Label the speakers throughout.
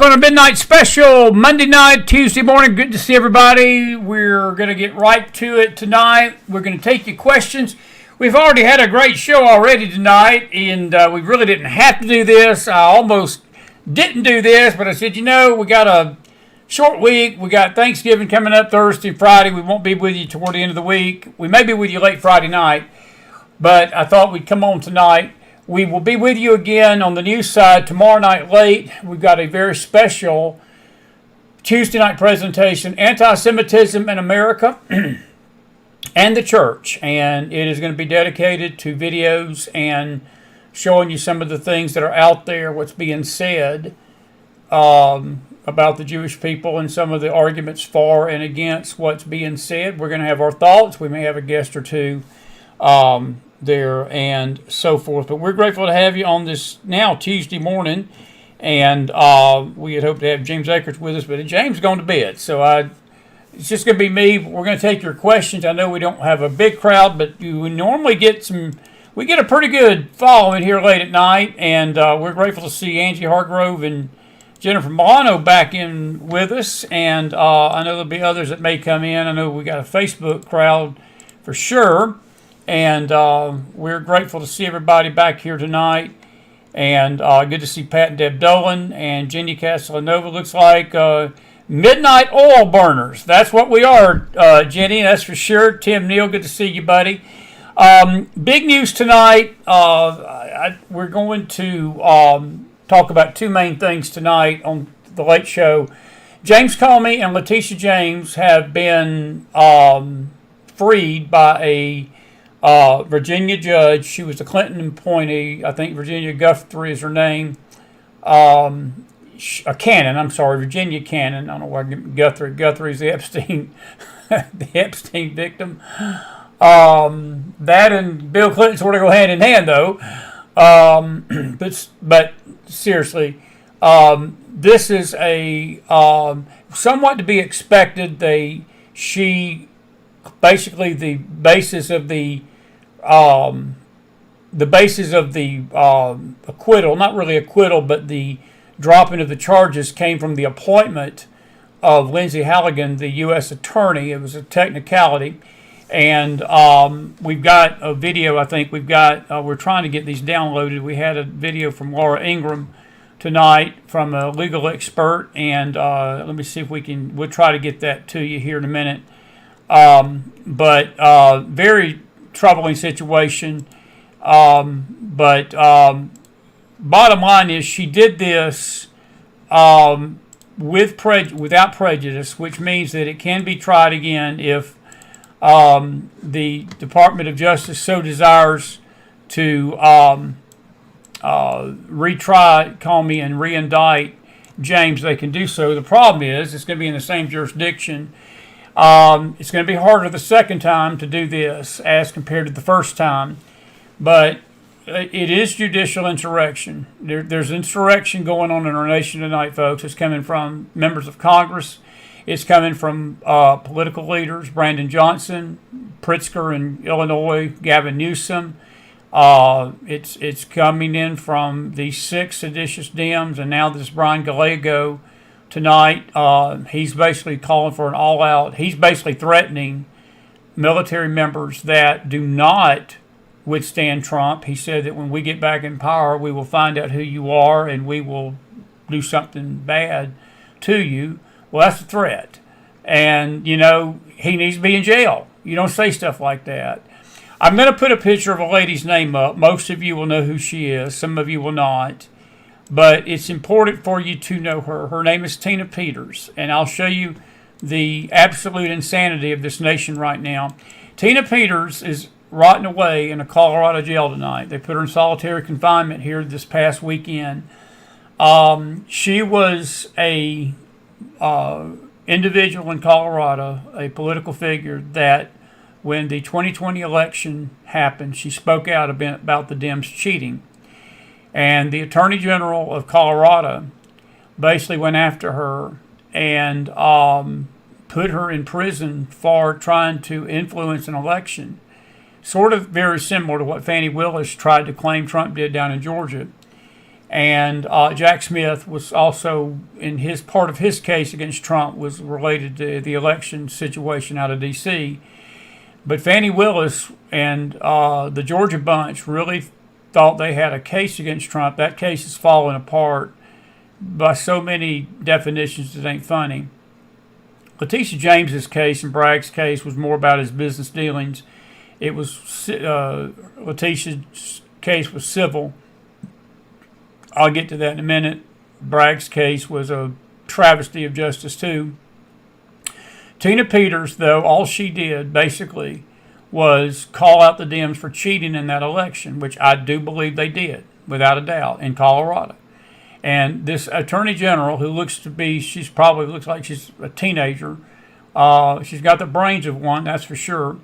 Speaker 1: back on a midnight special, Monday night, Tuesday morning. Good to see everybody. We're going to get right to it tonight. We're going to take your questions. We've already had a great show already tonight, and we really didn't have to do this. I almost didn't do this, but I said, we got a short week. We got Thanksgiving coming up Thursday, Friday. We won't be with you toward the end of the week. We may be with you late Friday night, but I thought we'd come on tonight. We will be with you again on the news side tomorrow night late. We've got a very special Tuesday night presentation, Anti-Semitism in America and the Church. And it is going to be dedicated to videos and showing you some of the things that are out there, what's being said about the Jewish people and some of the arguments for and against what's being said. We're going to have our thoughts. We may have a guest or two there and so forth. But we're grateful to have you on this now Tuesday morning. And we had hoped to have James Akers with us, but James is going to bed. So it's just going to be me. We're going to take your questions. I know we don't have a big crowd, but we normally get we get a pretty good following here late at night. And we're grateful to see Angie Hargrove and Jennifer Milano back in with us. And I know there'll be others that may come in. I know we got a Facebook crowd for sure. And we're grateful to see everybody back here tonight. And good to see Pat and Deb Dolan and Jenny Castellanova. Looks like midnight oil burners. That's what we are, Jenny, that's for sure. Tim Neal, good to see you, buddy. Big news tonight. We're going to talk about two main things tonight on The Late Show. James Comey and Letitia James have been freed by a Virginia judge. She was a Clinton appointee. I think Virginia Guthrie is her name. Cannon, Virginia Cannon. I don't know why Guthrie. Guthrie's the Epstein, the Epstein victim. That and Bill Clinton sort of go hand in hand, though. But seriously, this is a somewhat to be expected. Basically the basis of the acquittal, not really acquittal, but the dropping of the charges came from the appointment of Lindsay Halligan, the U.S. attorney. It was a technicality. And we've got a video, I think we're trying to get these downloaded. We had a video from Laura Ingram tonight from a legal expert. And let me see if we'll try to get that to you here in a minute. But very troubling situation. But bottom line is she did this without prejudice, which means that it can be tried again if the Department of Justice so desires to retry Comey and reindict James. They can do so. The problem is it's going to be in the same jurisdiction. It's going to be harder the second time to do this as compared to the first time, but it is judicial insurrection. There's insurrection going on in our nation tonight, folks. It's coming from members of Congress. It's coming from political leaders, Brandon Johnson, Pritzker in Illinois, Gavin Newsom. It's coming in from the 6 seditious Dems, and now this Brian Gallego tonight. He's basically calling for an all-out. He's basically threatening military members that do not withstand Trump. He said that when we get back in power, we will find out who you are and we will do something bad to you. Well, that's a threat. And, he needs to be in jail. You don't say stuff like that. I'm going to put a picture of a lady's name up. Most of you will know who she is. Some of you will not. But it's important for you to know her. Her name is Tina Peters. And I'll show you the absolute insanity of this nation right now. Tina Peters is rotting away in a Colorado jail tonight. They put her in solitary confinement here this past weekend. She was a individual in Colorado, a political figure that when the 2020 election happened, she spoke out about the Dems cheating. And the Attorney General of Colorado basically went after her and put her in prison for trying to influence an election. Sort of very similar to what Fani Willis tried to claim Trump did down in Georgia. And Jack Smith was also, in his part of his case against Trump, was related to the election situation out of D.C. But Fannie Willis and the Georgia bunch really thought they had a case against Trump. That case is falling apart by so many definitions that ain't funny. Letitia James's case and Bragg's case was more about his business dealings. It was Letitia's case was civil. I'll get to that in a minute. Bragg's case was a travesty of justice too. Tina Peters, though, all she did basically was call out the Dems for cheating in that election, which I do believe they did, without a doubt, in Colorado. And this attorney general, who looks to be, she's probably looks like she's a teenager. She's got the brains of one, that's for sure.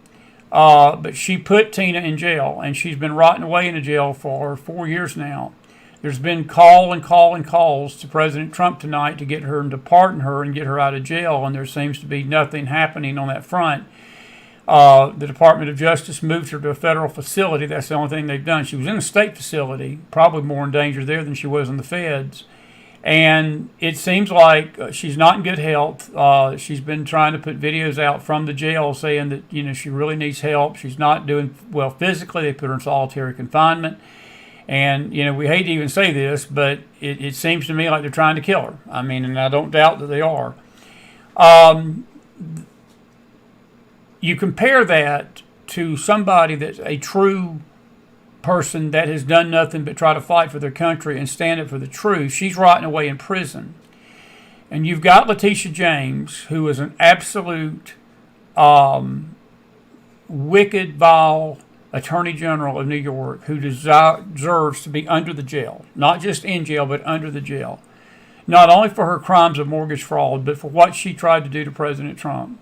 Speaker 1: But she put Tina in jail, and she's been rotting away in a jail for 4 years now. There's been calls to President Trump tonight to get her and to pardon her and get her out of jail, and there seems to be nothing happening on that front. The Department of Justice moved her to a federal facility. That's the only thing they've done. She was in a state facility, probably more in danger there than she was in the feds. And it seems like she's not in good health. She's been trying to put videos out from the jail saying that, she really needs help. She's not doing well physically. They put her in solitary confinement. And, we hate to even say this, but it seems to me like they're trying to kill her. I mean, and I don't doubt that they are. You compare that to somebody that's a true person that has done nothing but try to fight for their country and stand up for the truth. She's rotting away in prison. And you've got Letitia James, who is an absolute wicked, vile Attorney General of New York, who deserves to be under the jail. Not just in jail, but under the jail. Not only for her crimes of mortgage fraud, but for what she tried to do to President Trump.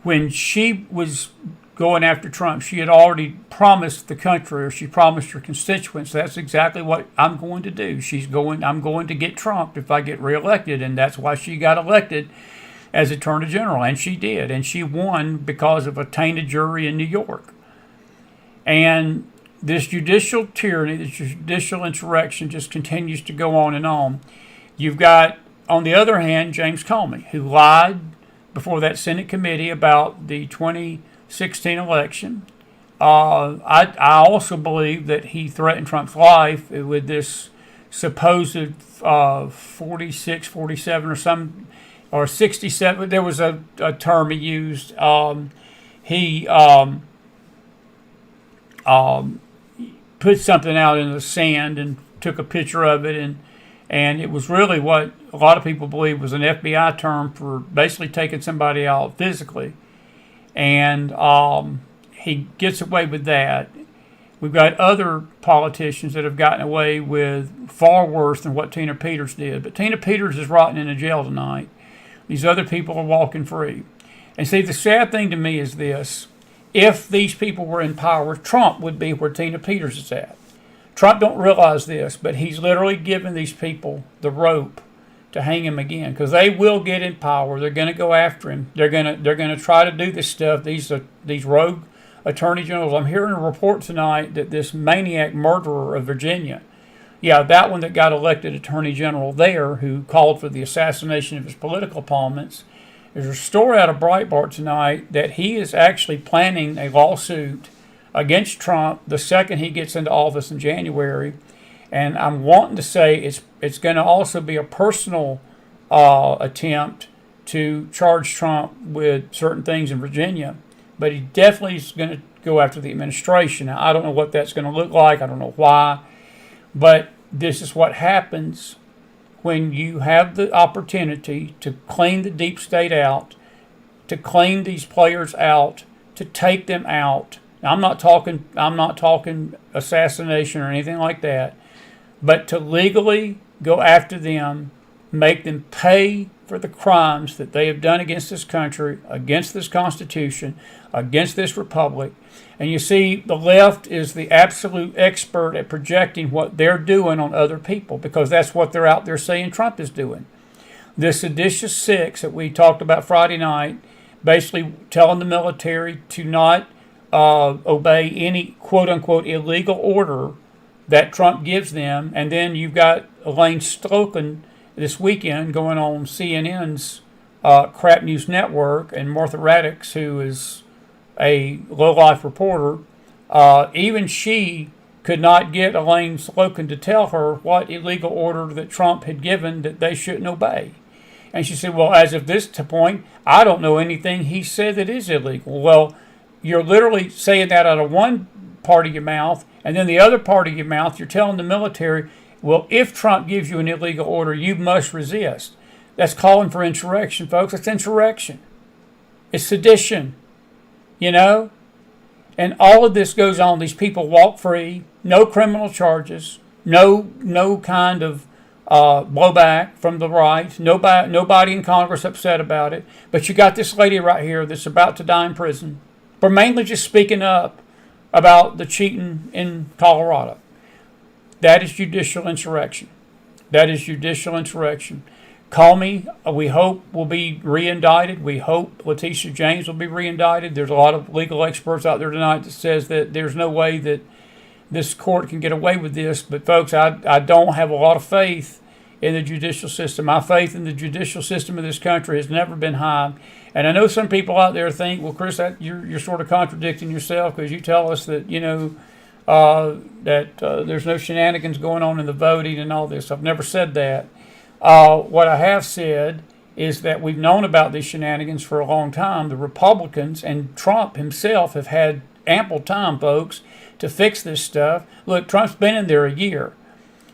Speaker 1: When she was going after Trump, she had already promised the country, or she promised her constituents, that's exactly what I'm going to do. I'm going to get Trump if I get reelected, and that's why she got elected as Attorney General, and she did, and she won because of a tainted jury in New York. And this judicial tyranny, this judicial insurrection just continues to go on and on. You've got, on the other hand, James Comey, who lied before that Senate committee about the 2016 election. I also believe that he threatened Trump's life with this supposed 46, 47 or 67. There was a term he used. He put something out in the sand and took a picture of it, and it was really what a lot of people believe was an FBI term for basically taking somebody out physically. And he gets away with that. We've got other politicians that have gotten away with far worse than what Tina Peters did. But Tina Peters is rotting in a jail tonight. These other people are walking free. And see, the sad thing to me is this. If these people were in power, Trump would be where Tina Peters is at. Trump don't realize this, but he's literally giving these people the rope to hang him again, because they will get in power. They're going to go after him. They're going to try to do this stuff. These rogue attorney generals. I'm hearing a report tonight that this maniac murderer of Virginia, that one that got elected attorney general there, who called for the assassination of his political opponents. There's a story out of Breitbart tonight that he is actually planning a lawsuit against Trump the second he gets into office in January. And I'm wanting to say it's going to also be a personal attempt to charge Trump with certain things in Virginia. But he definitely is going to go after the administration. Now, I don't know what that's going to look like. I don't know why. But this is what happens when you have the opportunity to clean the deep state out, to clean these players out, to take them out. Now, I'm not talking assassination or anything like that, but to legally go after them, make them pay for the crimes that they have done against this country, against this Constitution, against this republic. And you see, the left is the absolute expert at projecting what they're doing on other people, because that's what they're out there saying Trump is doing. This seditious six that we talked about Friday night, basically telling the military to not obey any quote-unquote illegal order that Trump gives them. And then you've got Elaine Slocum this weekend going on CNN's Crap News Network, and Martha Raddatz, who is a low-life reporter, even she could not get Elaine Slocum to tell her what illegal order that Trump had given that they shouldn't obey. And she said, well, as of this point, I don't know anything he said that is illegal. Well, you're literally saying that out of one part of your mouth, and then the other part of your mouth, you're telling the military, well, if Trump gives you an illegal order, you must resist. That's calling for insurrection, folks. It's insurrection. It's sedition, you know? And all of this goes on. These people walk free, no criminal charges, no kind of blowback from the right. Nobody in Congress upset about it. But you got this lady right here that's about to die in prison for mainly just speaking up about the cheating in Colorado. That is judicial insurrection. That is judicial insurrection. Comey, we hope, will be re-indicted. We hope Letitia James will be re-indicted. There's a lot of legal experts out there tonight that says that there's no way that this court can get away with this. But, folks, I don't have a lot of faith in the judicial system. My faith in the judicial system of this country has never been high. And I know some people out there think, well, Chris, you're sort of contradicting yourself because you tell us that, you know, there's no shenanigans going on in the voting and all this. I've never said that. What I have said is that we've known about these shenanigans for a long time. The Republicans and Trump himself have had ample time, folks, to fix this stuff. Look, Trump's been in there a year.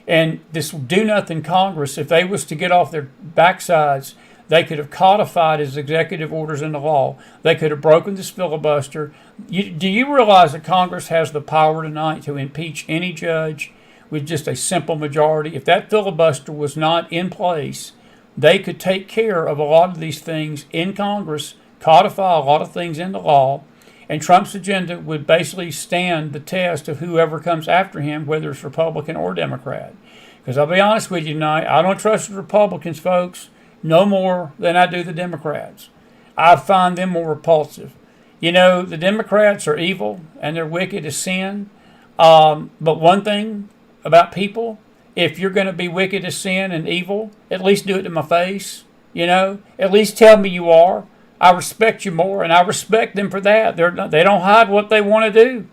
Speaker 1: And this do-nothing Congress, if they was to get off their backsides, they could have codified his executive orders into law. They could have broken this filibuster. Do you realize that Congress has the power tonight to impeach any judge with just a simple majority? If that filibuster was not in place, they could take care of a lot of these things in Congress, codify a lot of things into law, and Trump's agenda would basically stand the test of whoever comes after him, whether it's Republican or Democrat. Because I'll be honest with you tonight, I don't trust the Republicans, folks, no more than I do the Democrats. I find them more repulsive. You know, the Democrats are evil and they're wicked as sin. But one thing about people, if you're going to be wicked as sin and evil, at least do it to my face. You know, at least tell me you are. I respect you more, and I respect them for that. They don't hide what they want to do.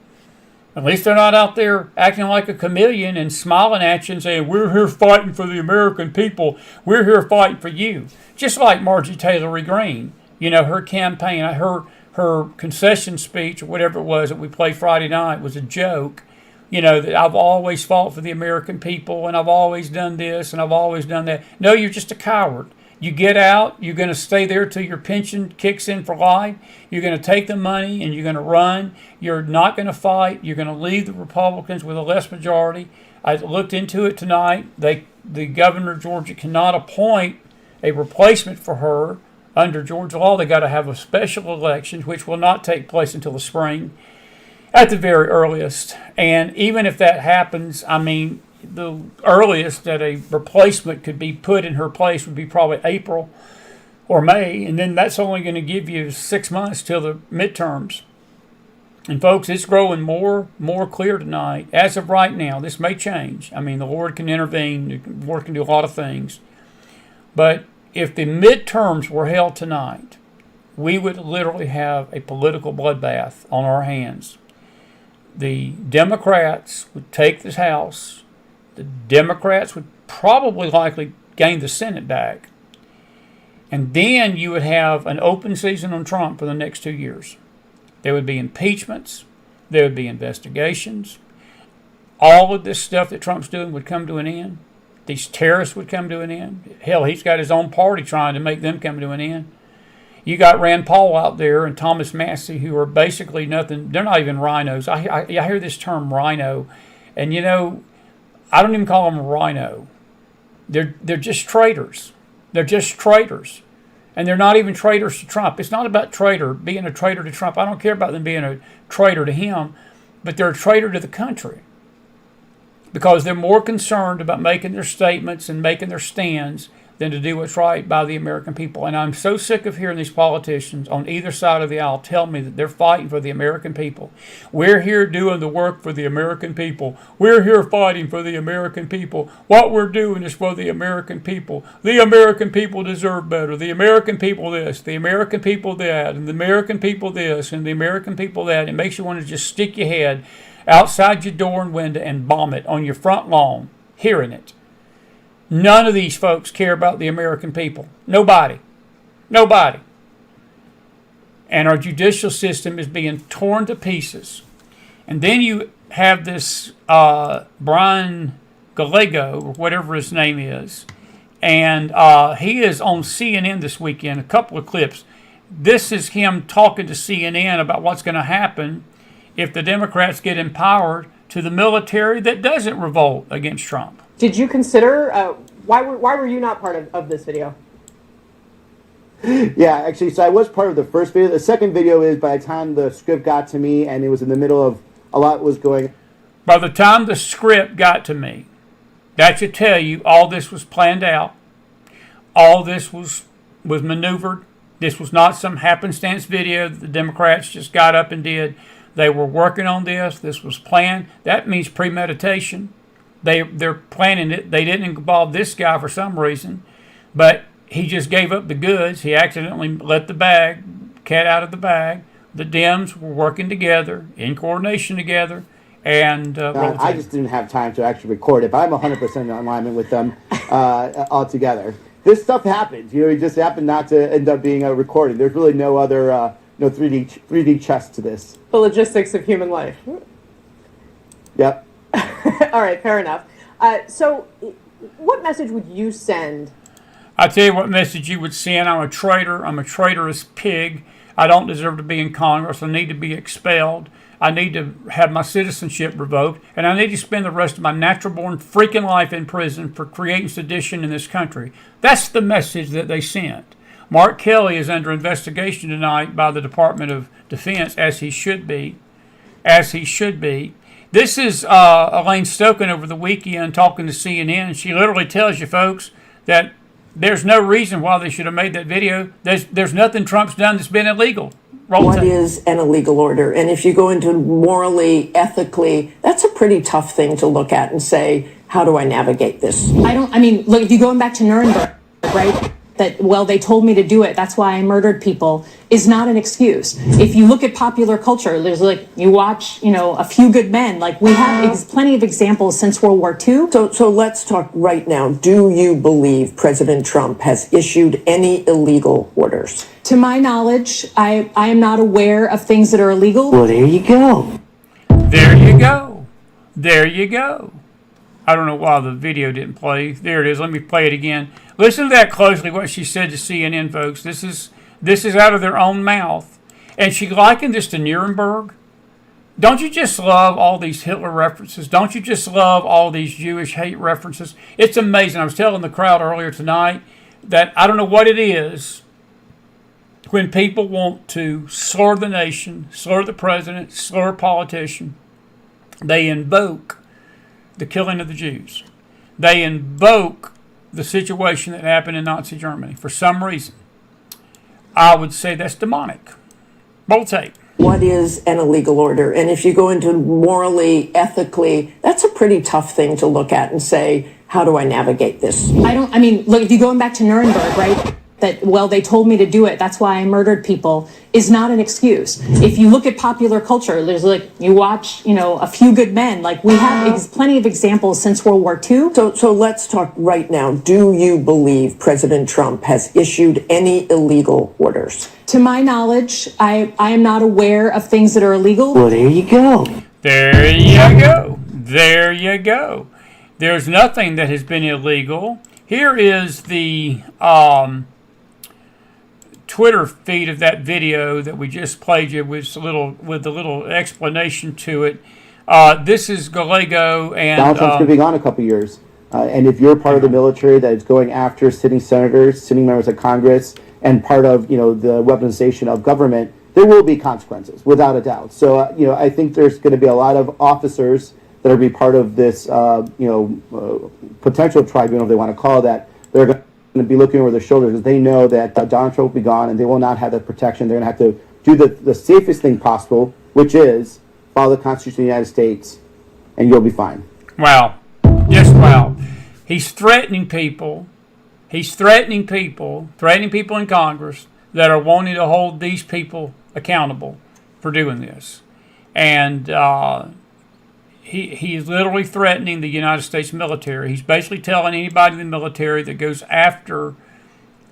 Speaker 1: At least they're not out there acting like a chameleon and smiling at you and saying, we're here fighting for the American people. We're here fighting for you. Just like Marjorie Taylor Greene. You know, her campaign, her concession speech or whatever it was that we played Friday night was a joke. You know, that I've always fought for the American people and I've always done this and I've always done that. No, you're just a coward. You get out, you're going to stay there till your pension kicks in for life. You're going to take the money and you're going to run. You're not going to fight. You're going to leave the Republicans with a less majority. I looked into it tonight. The governor of Georgia cannot appoint a replacement for her under Georgia law. They got to have a special election, which will not take place until the spring at the very earliest. And even if that happens, I mean, the earliest that a replacement could be put in her place would be probably April or May, and then that's only going to give you 6 months till the midterms. And folks, it's growing more clear tonight. As of right now, this may change. I mean, the Lord can intervene. The Lord can do a lot of things. But if the midterms were held tonight, we would literally have a political bloodbath on our hands. The Democrats would take this House. The Democrats would probably likely gain the Senate back. And then you would have an open season on Trump for the next 2 years. There would be impeachments. There would be investigations. All of this stuff that Trump's doing would come to an end. These terrorists would come to an end. Hell, he's got his own party trying to make them come to an end. You got Rand Paul out there and Thomas Massey, who are basically nothing. They're not even rhinos. I hear this term rhino. And, you know, I don't even call them a rhino. They're just traitors. They're just traitors. And they're not even traitors to Trump. It's not about being a traitor to Trump. I don't care about them being a traitor to him, but they're a traitor to the country. Because they're more concerned about making their statements and making their stands than to do what's right by the American people. And I'm so sick of hearing these politicians on either side of the aisle tell me that they're fighting for the American people. We're here doing the work for the American people. We're here fighting for the American people. What we're doing is for the American people. The American people deserve better. The American people this, the American people that, and the American people this, and the American people that. It makes you want to just stick your head outside your door and window and bomb it on your front lawn, hearing it. None of these folks care about the American people. Nobody. Nobody. And our judicial system is being torn to pieces. And then you have this Brian Gallego, or whatever his name is, and he is on CNN this weekend, a couple of clips. This is him talking to CNN about what's going to happen if the Democrats get empowered to the military that doesn't revolt against Trump.
Speaker 2: Did you consider, why were you not part of this video?
Speaker 3: Yeah, actually, so I was part of the first video. The second video is by the time the script got to me and it was in the middle of a lot was going.
Speaker 1: By the time the script got to me, that should tell you all this was planned out. All this was maneuvered. This was not some happenstance video that the Democrats just got up and did. They were working on this. This was planned. That means premeditation. They're planning it. They didn't involve this guy for some reason, but he just gave up the goods. He accidentally let the cat out of the bag. The Dems were working together, in coordination together, and
Speaker 3: I just didn't have time to actually record it, but I'm 100% in alignment with them altogether. This stuff happens. You know, it just happened not to end up being a recording. There's really no other no 3D chess to this.
Speaker 2: The logistics of human life.
Speaker 3: Yep.
Speaker 2: All right, fair enough. So what message would you send?
Speaker 1: I tell you what message you would send. I'm a traitor. I'm a traitorous pig. I don't deserve to be in Congress. I need to be expelled. I need to have my citizenship revoked. And I need to spend the rest of my natural-born freaking life in prison for creating sedition in this country. That's the message that they sent. Mark Kelly is under investigation tonight by the Department of Defense, as he should be. As he should be. This is Elaine Stoken over the weekend talking to CNN. She literally tells you, folks, that there's no reason why they should have made that video. There's nothing Trump's done that's been illegal.
Speaker 4: What is an illegal order? And if you go into morally, ethically, that's a pretty tough thing to look at and say, how do I navigate this?
Speaker 5: Look, if you're going back to Nuremberg, right? That, well, they told me to do it, that's why I murdered people, is not an excuse. If you look at popular culture, there's you watch, a Few Good Men, we have plenty of examples since World War II.
Speaker 4: So let's talk right now. Do you believe President Trump has issued any illegal orders?
Speaker 5: To my knowledge, I am not aware of things that are illegal.
Speaker 4: Well, there you go.
Speaker 1: There you go. There you go. I don't know why the video didn't play. There it is. Let me play it again. Listen to that closely, what she said to CNN, folks. This is out of their own mouth. And she likened this to Nuremberg. Don't you just love all these Hitler references? Don't you just love all these Jewish hate references? It's amazing. I was telling the crowd earlier tonight that I don't know what it is when people want to slur the nation, slur the president, slur a politician. They invoke the killing of the Jews. They invoke the situation that happened in Nazi Germany. For some reason, I would say that's demonic. Roll tape.
Speaker 4: What is an illegal order? And if you go into morally, ethically, that's a pretty tough thing to look at and say, how do I navigate this?
Speaker 5: Look, if you're going back to Nuremberg, right? That, well, they told me to do it, that's why I murdered people, is not an excuse. If you look at popular culture, there's you watch, A Few Good Men, we have plenty of examples since World War II.
Speaker 4: So let's talk right now. Do you believe President Trump has issued any illegal orders?
Speaker 5: To my knowledge, I am not aware of things that are illegal.
Speaker 4: Well, there you go.
Speaker 1: There you go. There you go. There's nothing that has been illegal. Here is the Twitter feed of that video that we just played you with a little explanation to it. This is Gallego and
Speaker 3: Donald Trump's going to be gone a couple years, and if you're part of the military that is going after sitting senators, sitting members of Congress, and part of the weaponization of government, there will be consequences without a doubt. So I think there's going to be a lot of officers that will be part of this potential tribunal, if they want to call that. They're going to be looking over their shoulders because they know that Donald Trump will be gone and they will not have that protection. They're going to have to do the safest thing possible, which is follow the Constitution of the United States, and you'll be fine.
Speaker 1: Wow. Just wow. He's threatening people. He's threatening people in Congress that are wanting to hold these people accountable for doing this. And he is literally threatening the United States military. He's basically telling anybody in the military that goes after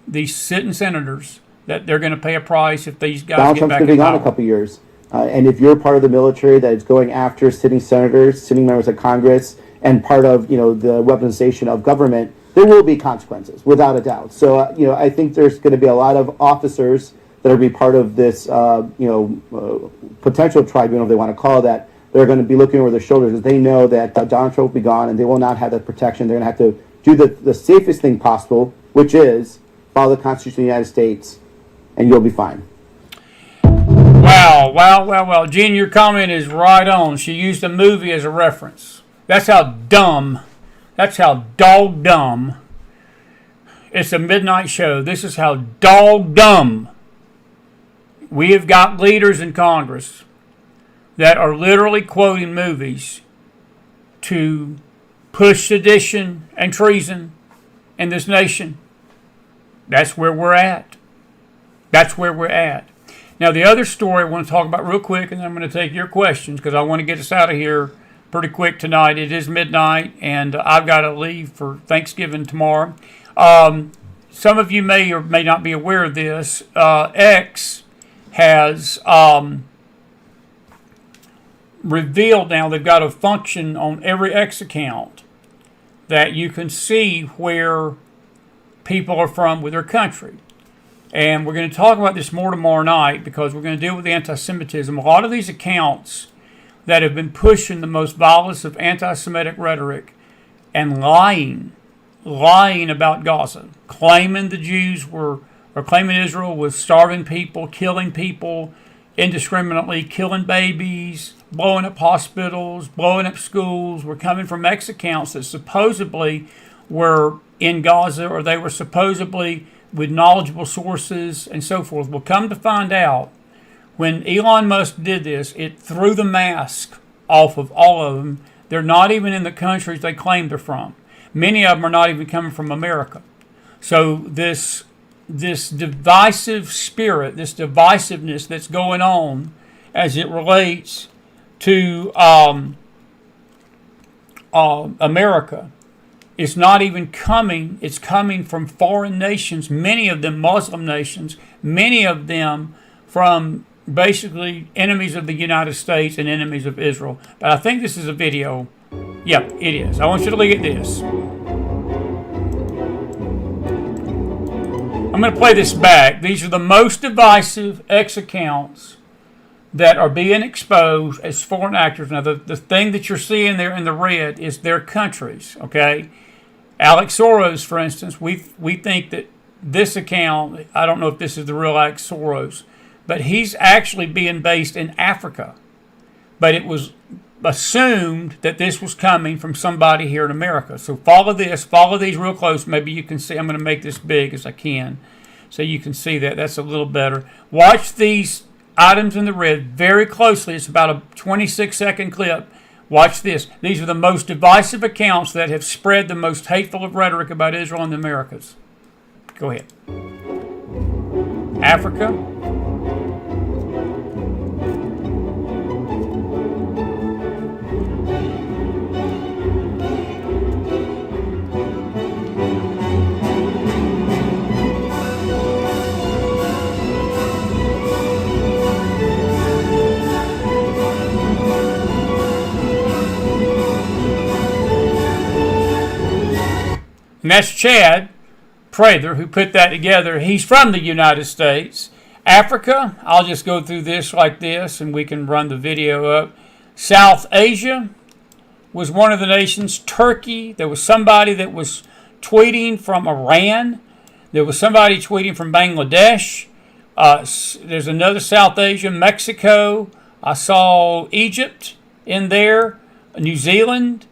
Speaker 1: these sitting senators that they're going to pay a price if these guys
Speaker 3: Donald
Speaker 1: get
Speaker 3: Trump's
Speaker 1: back
Speaker 3: going to
Speaker 1: in
Speaker 3: be gone
Speaker 1: power.
Speaker 3: a couple years. And if you're part of the military that is going after sitting senators, sitting members of Congress, and part of the weaponization of government, there will be consequences, without a doubt. So I think there's going to be a lot of officers that are be part of this potential tribunal, if they want to call it that. They're going to be looking over their shoulders because they know that Donald Trump will be gone and they will not have that protection. They're going to have to do the safest thing possible, which is follow the Constitution of the United States, and you'll be fine.
Speaker 1: Wow. Jen, your comment is right on. She used a movie as a reference. That's how dumb, that's how dog dumb. It's a midnight show. This is how dog dumb. We have got leaders in Congress that are literally quoting movies to push sedition and treason in this nation. That's where we're at. That's where we're at. Now, the other story I want to talk about real quick, and then I'm going to take your questions because I want to get us out of here pretty quick tonight. It is midnight, and I've got to leave for Thanksgiving tomorrow. Some of you may or may not be aware of this. X has revealed now they've got a function on every X account that you can see where people are from with their country. And we're going to talk about this more tomorrow night because we're going to deal with anti-Semitism. A lot of these accounts that have been pushing the most violence of anti-Semitic rhetoric and lying about Gaza, claiming the Jews were, or claiming Israel was starving people, killing people indiscriminately, killing babies, blowing up hospitals, blowing up schools, were coming from X accounts that supposedly were in Gaza or they were supposedly with knowledgeable sources and so forth. We'll come to find out when Elon Musk did this, it threw the mask off of all of them. They're not even in the countries they claim they're from. Many of them are not even coming from America. So this divisive spirit, this divisiveness that's going on as it relates to America, it's not even coming, it's coming from foreign nations, many of them Muslim nations, many of them from basically enemies of the United States and enemies of Israel. But I think this is a video. Yep, it is. I want you to look at this. I'm going to play this back. These are the most divisive X accounts that are being exposed as foreign actors. Now, the thing that you're seeing there in the red is their countries, okay? Alex Soros, for instance, we think that this account, I don't know if this is the real Alex Soros, but he's actually being based in Africa. But it was assumed that this was coming from somebody here in America. So follow these real close. Maybe you can see, I'm going to make this big as I can so you can see that. That's a little better. Watch these items in the red very closely. It's about a 26-second clip. Watch this. These are the most divisive accounts that have spread the most hateful of rhetoric about Israel and the Americas. Go ahead. Africa. And that's Chad Prather who put that together. He's from the United States. Africa, I'll just go through this like this and we can run the video up. South Asia was one of the nations. Turkey, there was somebody that was tweeting from Iran. There was somebody tweeting from Bangladesh. There's another South Asia, Mexico. I saw Egypt in there, New Zealand.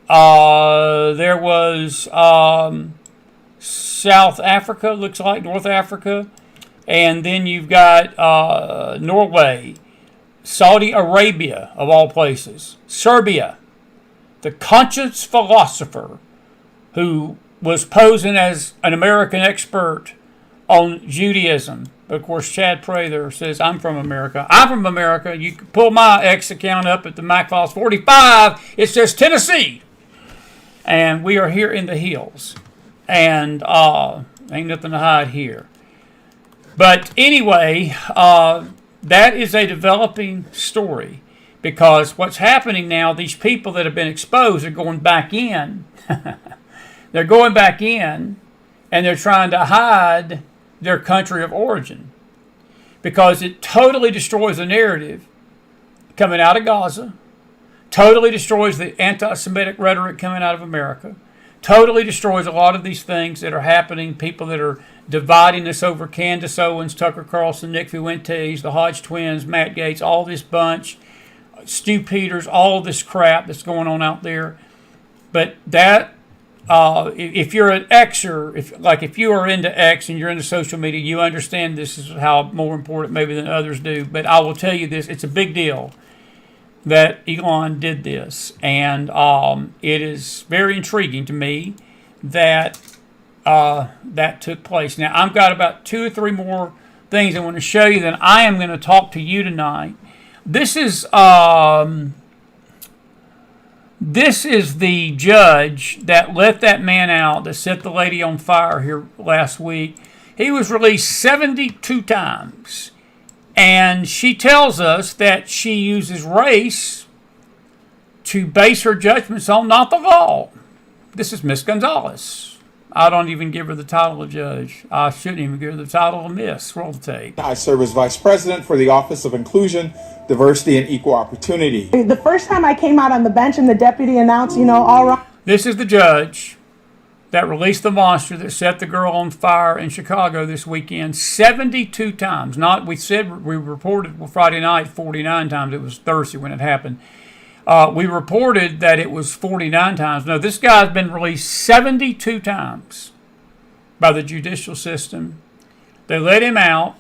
Speaker 1: There was South Africa, looks like North Africa, and then you've got Norway, Saudi Arabia, of all places, Serbia, the conscience philosopher who was posing as an American expert on Judaism. But of course, Chad Prather says, I'm from America. I'm from America. You can pull my X account up at the McFiles 45. It says Tennessee. And we are here in the hills. And ain't nothing to hide here. But anyway, that is a developing story. Because what's happening now, these people that have been exposed are going back in. They're going back in, and they're trying to hide their country of origin. Because it totally destroys the narrative coming out of Gaza, totally destroys the anti-Semitic rhetoric coming out of America, totally destroys a lot of these things that are happening, people that are dividing us over Candace Owens, Tucker Carlson, Nick Fuentes, the Hodge twins, Matt Gaetz, all this bunch, Stu Peters, all this crap that's going on out there. But that, if you're an Xer, if you are into X and you're into social media, you understand this is how more important maybe than others do. But I will tell you this, it's a big deal that Elon did this. And it is very intriguing to me that that took place. Now, I've got about 2 or 3 more things I want to show you. Then I am going to talk to you tonight. This is the judge that let that man out that set the lady on fire here last week. He was released 72 times. And she tells us that she uses race to base her judgments on, not the law. This is Miss Gonzalez. I don't even give her the title of judge. I shouldn't even give her the title of Miss. Roll the tape.
Speaker 6: I serve as Vice President for the Office of Inclusion, Diversity, and Equal Opportunity.
Speaker 7: The first time I came out on the bench and the deputy announced, all right.
Speaker 1: This is the judge that released the monster that set the girl on fire in Chicago this weekend 72 times. We reported Friday night 49 times. It was Thursday when it happened. We reported that it was 49 times. No, this guy's been released 72 times by the judicial system. They let him out.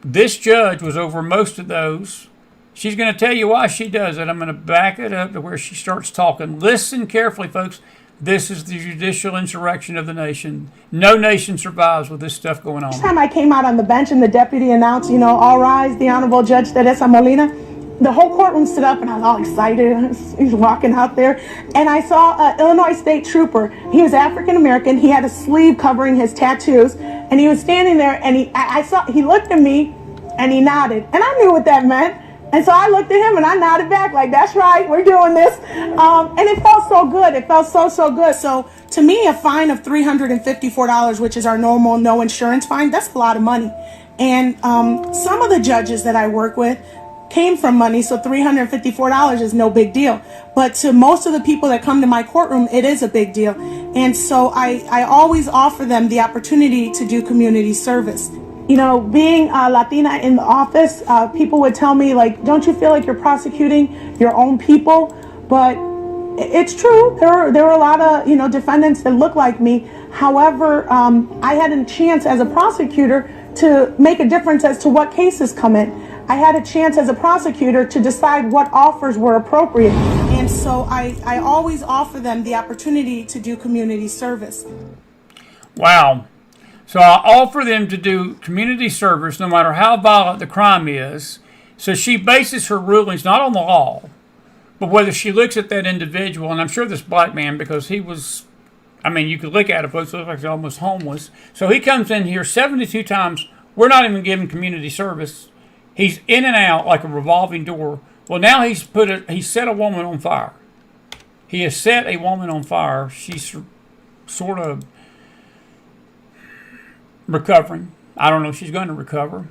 Speaker 1: This judge was over most of those. She's going to tell you why she does it. I'm going to back it up to where she starts talking. Listen carefully, folks. This is the judicial insurrection of the nation. No nation survives with this stuff going on.
Speaker 7: The first time I came out on the bench and the deputy announced, all rise, the Honorable Judge Teresa Molina. The whole courtroom stood up and I was all excited. He's walking out there. And I saw an Illinois State Trooper. He was African American. He had a sleeve covering his tattoos. And he was standing there and he looked at me and he nodded. And I knew what that meant. And so I looked at him and I nodded back like, that's right, we're doing this. And it felt so good. It felt so good. So to me, a fine of $354, which is our normal no insurance fine, that's a lot of money. And some of the judges that I work with came from money, so $354 is no big deal. But to most of the people that come to my courtroom, it is a big deal. And so I always offer them the opportunity to do community service. Being a Latina in the office, people would tell me, don't you feel like you're prosecuting your own people? But it's true. There were a lot of, defendants that look like me. However, I had a chance as a prosecutor to make a difference as to what cases come in. I had a chance as a prosecutor to decide what offers were appropriate. And so I always offer them the opportunity to do community service.
Speaker 1: Wow. So I offer them to do community service no matter how violent the crime is. So she bases her rulings not on the law, but whether she looks at that individual. And I'm sure this black man, because he was, you could look at it, folks, look like he's almost homeless. So he comes in here 72 times. We're not even giving community service. He's in and out like a revolving door. Well, now he's set a woman on fire. He has set a woman on fire. She's sort of recovering. I don't know if she's going to recover.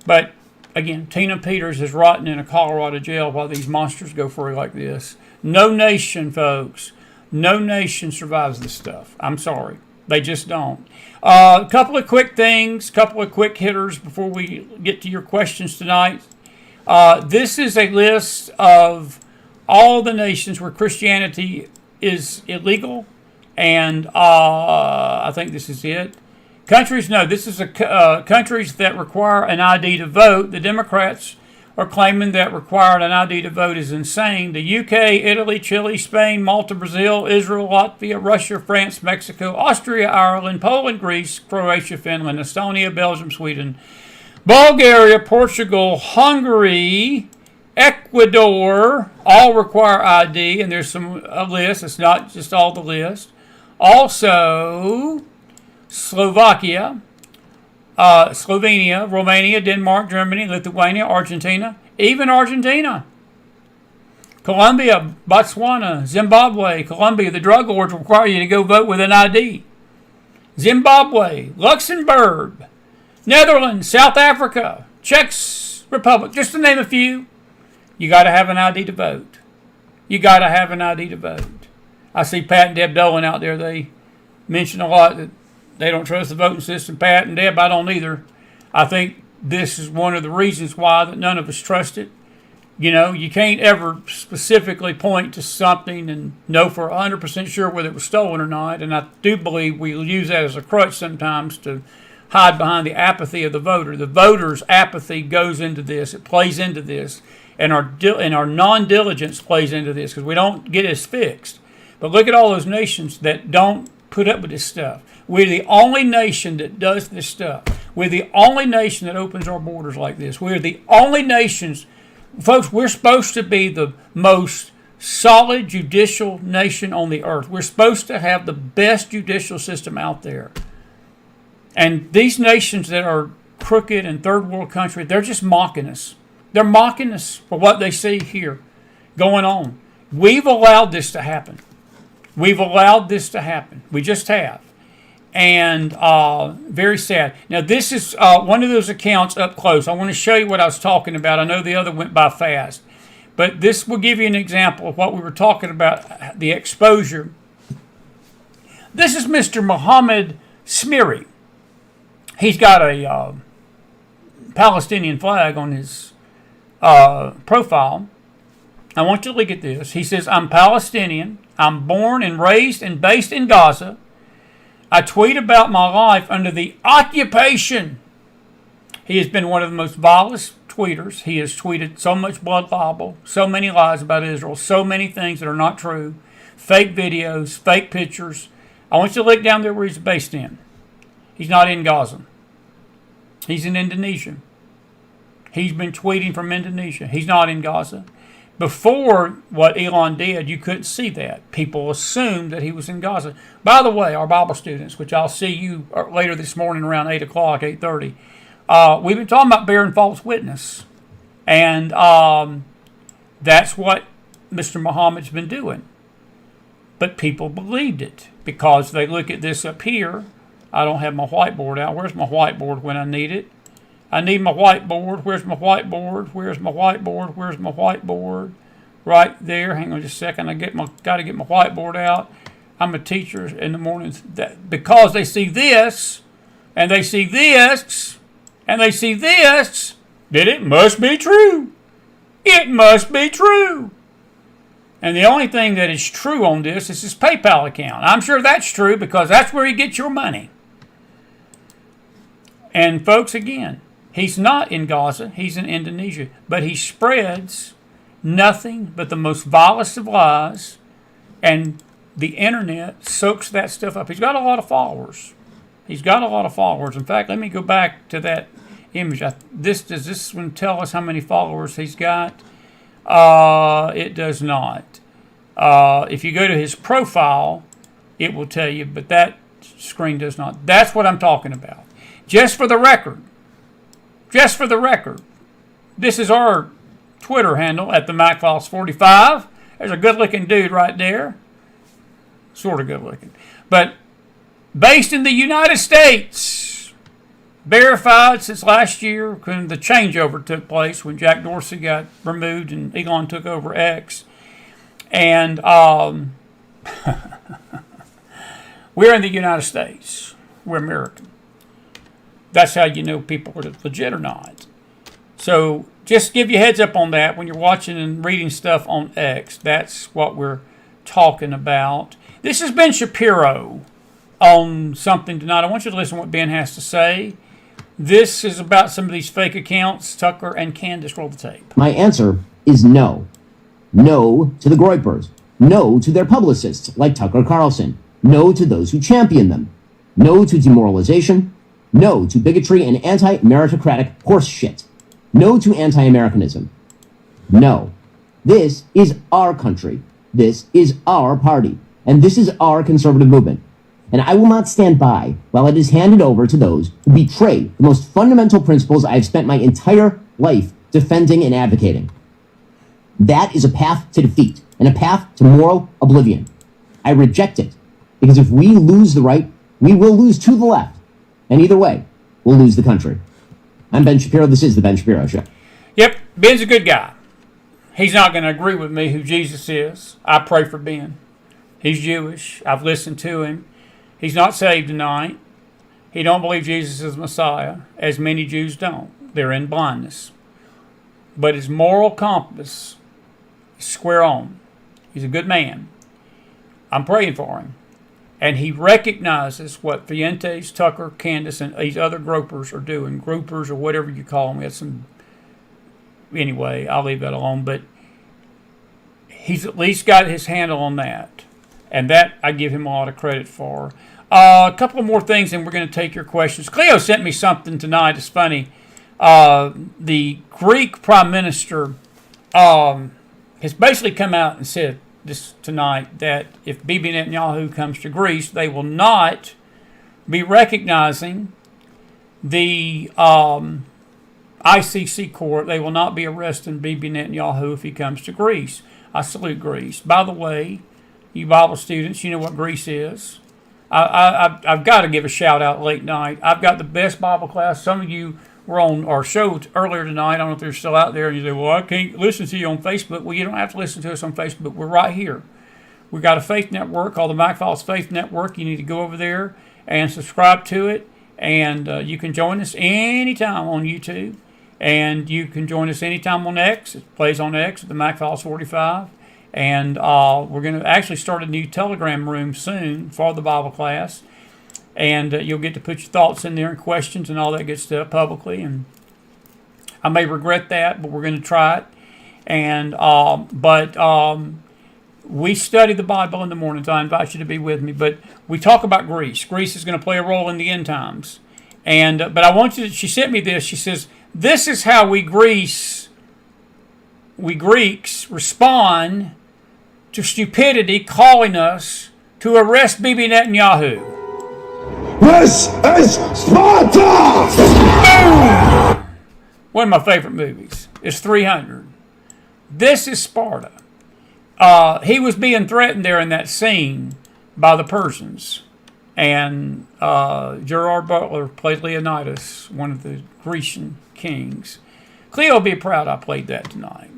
Speaker 1: But, again, Tina Peters is rotting in a Colorado jail while these monsters go free like this. No nation, folks, no nation survives this stuff. I'm sorry. They just don't. A couple of quick things, couple of quick hitters before we get to your questions tonight. This is a list of all the nations where Christianity is illegal And I think this is it. Countries, no, this is countries that require an ID to vote. The Democrats are claiming that requiring an ID to vote is insane. The UK, Italy, Chile, Spain, Malta, Brazil, Israel, Latvia, Russia, France, Mexico, Austria, Ireland, Poland, Greece, Croatia, Finland, Estonia, Belgium, Sweden, Bulgaria, Portugal, Hungary, Ecuador, all require ID, and there's a list. It's not just all the list. Also, Slovakia, Slovenia, Romania, Denmark, Germany, Lithuania, Argentina, even Argentina, Colombia, Botswana, Zimbabwe, Colombia. The drug lords require you to go vote with an ID. Zimbabwe, Luxembourg, Netherlands, South Africa, Czech Republic, just to name a few. You got to have an ID to vote. You got to have an ID to vote. I see Pat and Deb Dolan out there. They mention a lot that they don't trust the voting system. Pat and Deb, I don't either. I think this is one of the reasons why that none of us trust it. You know, you can't ever specifically point to something and know for 100% sure whether it was stolen or not. And I do believe we'll use that as a crutch sometimes to hide behind the apathy of the voter. The voter's apathy goes into this. It plays into this. And our non-diligence plays into this because we don't get this fixed. But look at all those nations that don't put up with this stuff. We're the only nation that does this stuff. We're the only nation that opens our borders like this. We're the only nations, folks, we're supposed to be the most solid judicial nation on the earth. We're supposed to have the best judicial system out there. And these nations that are crooked and third world country, they're just mocking us. They're mocking us for what they see here going on. We've allowed this to happen. We've allowed this to happen. We just have. And very sad. Now, this is one of those accounts up close. I want to show you what I was talking about. I know the other went by fast. But this will give you an example of what we were talking about, the exposure. This is Mr. Mohammed Smiri. He's got a Palestinian flag on his profile. I want you to look at this. He says, I'm Palestinian. I'm born and raised and based in Gaza. I tweet about my life under the occupation. He has been one of the most vilest tweeters. He has tweeted so much blood libel, so many lies about Israel, so many things that are not true, fake videos, fake pictures. I want you to look down there where he's based in. He's not in Gaza. He's in Indonesia. He's been tweeting from Indonesia. He's not in Gaza. Before what Elon did, you couldn't see that. People assumed that he was in Gaza. By the way, our Bible students, which I'll see you later this morning around 8 o'clock, 8:30, we've been talking about bearing false witness. And that's what Mr. Muhammad's been doing. But people believed it because they look at this up here. I don't have my whiteboard out. Where's my whiteboard when I need it? I need my whiteboard. Where's my whiteboard? Where's my whiteboard? Where's my whiteboard? Right there. Hang on just a second. Got to get my whiteboard out. I'm a teacher in the mornings because they see this, and they see this, and they see this. That it must be true. It must be true. And the only thing that is true on this is his PayPal account. I'm sure that's true because that's where you get your money. And folks, again, he's not in Gaza. He's in Indonesia. But he spreads nothing but the most vilest of lies. And the internet soaks that stuff up. He's got a lot of followers. He's got a lot of followers. In fact, let me go back to that image. Does this one tell us how many followers he's got? It does not. If you go to his profile, it will tell you. But that screen does not. That's what I'm talking about. Just for the record, this is our Twitter handle at the McFiles 45. There's a good-looking dude right there. Sort of good-looking. But based in the United States, verified since last year when the changeover took place, when Jack Dorsey got removed and Elon took over X. And we're in the United States. We're American. That's how you know people are legit or not. So just give you a heads up on that when you're watching and reading stuff on X. That's what we're talking about. This is Ben Shapiro on something tonight. I want you to listen to what Ben has to say. This is about some of these fake accounts. Tucker and Candace, roll the tape.
Speaker 8: My answer is no. No to the Groypers. No to their publicists like Tucker Carlson. No to those who champion them. No to demoralization. No to bigotry and anti-meritocratic horse shit. No to anti-Americanism. No. This is our country. This is our party. And this is our conservative movement. And I will not stand by while it is handed over to those who betray the most fundamental principles I have spent my entire life defending and advocating. That is a path to defeat and a path to moral oblivion. I reject it because if we lose the right, we will lose to the left. And either way, we'll lose the country. I'm Ben Shapiro. This is The Ben Shapiro Show.
Speaker 1: Yep, Ben's a good guy. He's not going to agree with me who Jesus is. I pray for Ben. He's Jewish. I've listened to him. He's not saved tonight. He don't believe Jesus is Messiah, as many Jews don't. They're in blindness. But his moral compass is square on. He's a good man. I'm praying for him. And he recognizes what Fuentes, Tucker, Candace, and these other gropers are doing. Groupers or whatever you call them. We had some... Anyway, I'll leave that alone. But he's at least got his handle on that. And that I give him a lot of credit for. A couple of more things, and we're going to take your questions. Cleo sent me something tonight. It's funny. The Greek Prime Minister has basically come out and said this tonight that if Bibi Netanyahu comes to Greece, they will not be recognizing the ICC court. They will not be arresting Bibi Netanyahu if he comes to Greece. I salute Greece. By the way, you Bible students, you know what Greece is. I've got to give a shout out late night. I've got the best Bible class. Some of you were on our show earlier tonight. I don't know if they're still out there. And you say, well, I can't listen to you on Facebook. Well, you don't have to listen to us on Facebook. We're right here. We've got a faith network called the McFiles Faith Network. You need to go over there and subscribe to it. And you can join us anytime on YouTube. And you can join us anytime on X. It plays on X at the McFiles 45. And we're going to actually start a new Telegram room soon for the Bible class. And you'll get to put your thoughts in there and questions and all that good stuff publicly. And I may regret that, but we're going to try it. And we study the Bible in the mornings. I invite you to be with me. But we talk about Greece. Greece is going to play a role in the end times. And but I want you to, she sent me this. She says, this is how we Greeks respond to stupidity calling us to arrest Bibi Netanyahu.
Speaker 9: This is Sparta!
Speaker 1: Boom! One of my favorite movies is 300. This is Sparta. He was being threatened there in that scene by the Persians. And Gerard Butler played Leonidas, one of the Grecian kings. Cleo will be proud I played that tonight.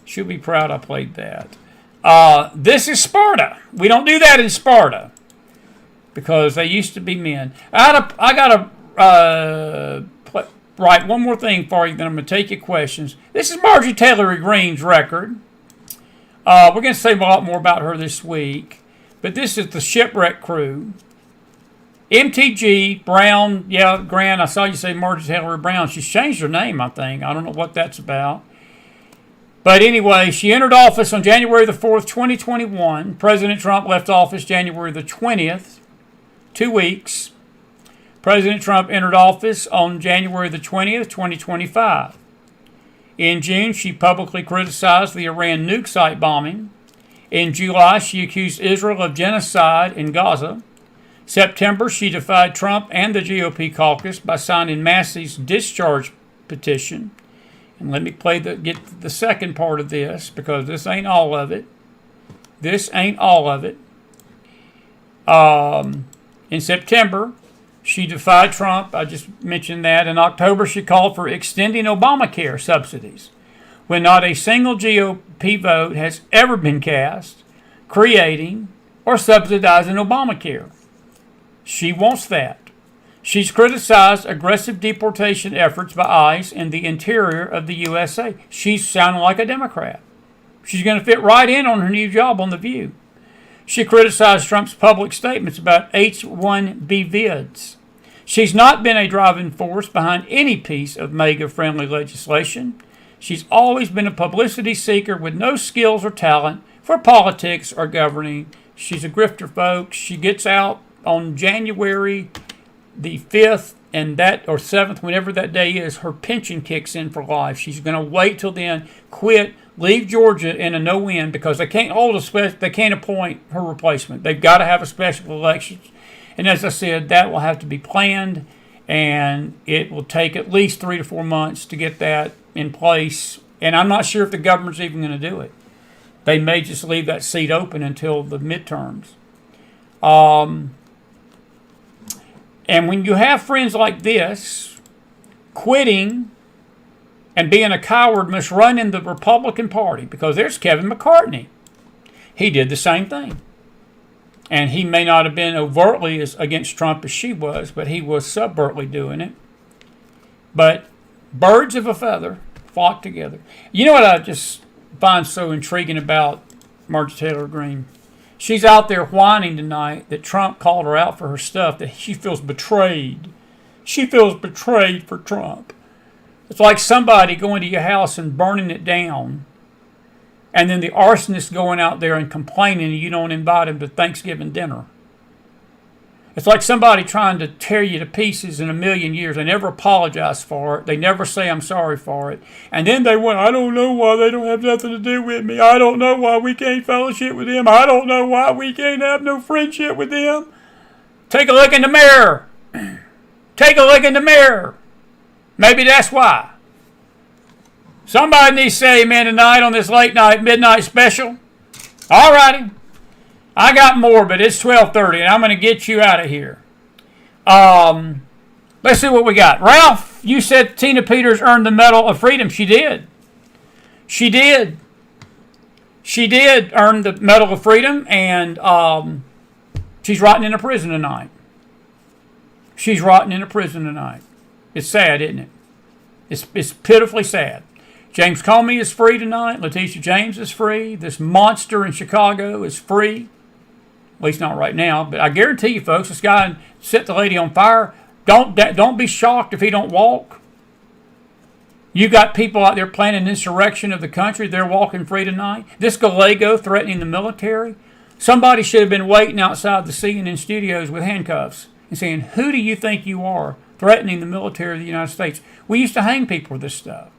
Speaker 1: She'll be proud I played that. This is Sparta. We don't do that in Sparta because they used to be men. I got to write one more thing for you, then I'm going to take your questions. This is Marjorie Taylor Greene's record. We're going to say a lot more about her this week, but this is the Shipwreck Crew. MTG, Brown, yeah, Grant, I saw you say Marjorie Taylor Brown. She's changed her name, I think. I don't know what that's about. But anyway, she entered office on January the 4th, 2021. President Trump left office January the 20th, 2 weeks. President Trump entered office on January the 20th, 2025. In June, she publicly criticized the Iran nuke site bombing. In July, she accused Israel of genocide in Gaza. September, she defied Trump and the GOP caucus by signing Massey's discharge petition. And let me get the second part of this, because this ain't all of it. This ain't all of it. In September, she defied Trump. I just mentioned that. In October, she called for extending Obamacare subsidies when not a single GOP vote has ever been cast creating or subsidizing Obamacare. She wants that. She's criticized aggressive deportation efforts by ICE in the interior of the USA. She's sounding like a Democrat. She's going to fit right in on her new job on The View. She criticized Trump's public statements about H-1B vids. She's not been a driving force behind any piece of MAGA-friendly legislation. She's always been a publicity seeker with no skills or talent for politics or governing. She's a grifter, folks. She gets out on January the 5th and that or 7th, whenever that day is, her pension kicks in for life. She's going to wait till then, quit, leave Georgia in a no-win because they can't they can't appoint her replacement. They've got to have a special election. And as I said, that will have to be planned, and it will take at least 3 to 4 months to get that in place. And I'm not sure if the government's even going to do it. They may just leave that seat open until the midterms. And when you have friends like this quitting and being a coward must run in the Republican Party, because there's Kevin McCartney. He did the same thing. And he may not have been overtly as against Trump as she was, but he was subvertly doing it. But birds of a feather flock together. You know what I just find so intriguing about Marjorie Taylor Greene? She's out there whining tonight that Trump called her out for her stuff, that she feels betrayed. She feels betrayed for Trump. It's like somebody going to your house and burning it down, and then the arsonist going out there and complaining you don't invite him to Thanksgiving dinner. It's like somebody trying to tear you to pieces in a million years. They never apologize for it. They never say, I'm sorry for it. And then they went, I don't know why they don't have nothing to do with me. I don't know why we can't fellowship with them. I don't know why we can't have no friendship with them. Take a look in the mirror. Take a look in the mirror. Maybe that's why. Somebody needs to say amen tonight on this late night, midnight special. All righty. I got more, but it's 12:30, and I'm going to get you out of here. Let's see what we got. Ralph, you said Tina Peters earned the Medal of Freedom. She did. She did. She did earn the Medal of Freedom, and she's rotting in a prison tonight. She's rotting in a prison tonight. It's sad, isn't it? It's pitifully sad. James Comey is free tonight. Letitia James is free. This monster in Chicago is free. At least not right now. But I guarantee you, folks, this guy set the lady on fire. Don't be shocked if he don't walk. You got people out there planning an insurrection of the country. They're walking free tonight. This Gallego threatening the military. Somebody should have been waiting outside the CNN studios with handcuffs and saying, who do you think you are threatening the military of the United States? We used to hang people with this stuff.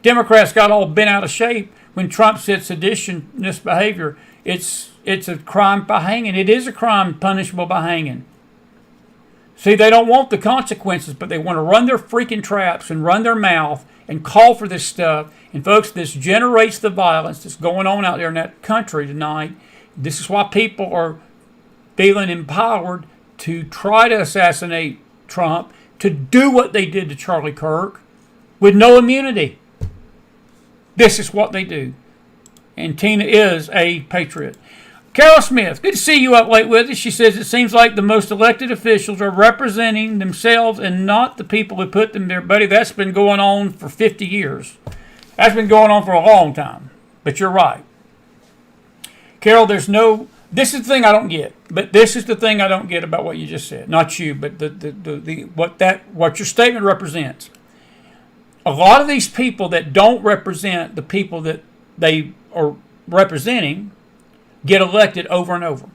Speaker 1: Democrats got all bent out of shape when Trump said seditionist behavior. It's a crime by hanging. It is a crime punishable by hanging. See, they don't want the consequences, but they want to run their freaking traps and run their mouth and call for this stuff. And folks, this generates the violence that's going on out there in that country tonight. This is why people are feeling empowered to try to assassinate Trump, to do what they did to Charlie Kirk with no immunity. This is what they do. And Tina is a patriot. Carol Smith, good to see you up late with us. She says it seems like the most elected officials are representing themselves and not the people who put them there. Buddy, that's been going on for 50 years. That's been going on for a long time. But you're right. Carol, this is the thing I don't get. But this is the thing I don't get about what you just said. Not you, but what your statement represents. A lot of these people that don't represent the people that they are representing get elected over and over.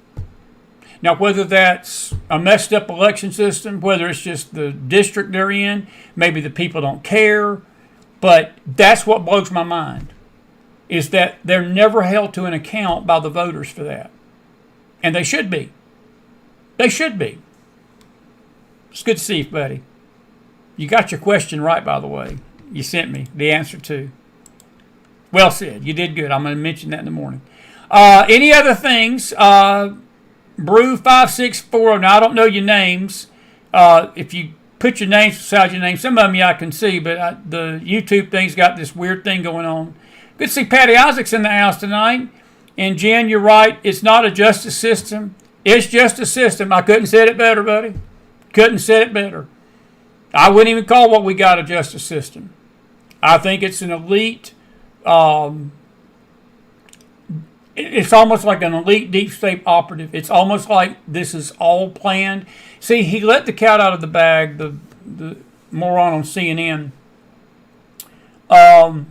Speaker 1: Now, whether that's a messed up election system, whether it's just the district they're in, maybe the people don't care, but that's what blows my mind, is that they're never held to an account by the voters for that. And they should be. They should be. It's good to see you, buddy. You got your question right, by the way. You sent me the answer to. Well said. You did good. I'm going to mention that in the morning. Any other things? Brew5640. Now, I don't know your names. If you put your names beside your name, some of them I can see, but the YouTube thing's got this weird thing going on. Good to see Patty Isaac's in the house tonight. And Jen, you're right. It's not a justice system. It's just a system. I couldn't say it better, buddy. Couldn't say it better. I wouldn't even call what we got a justice system. I think it's an elite it's almost like an elite deep state operative. It's almost like this is all planned. See, he let the cat out of the bag, the moron on CNN,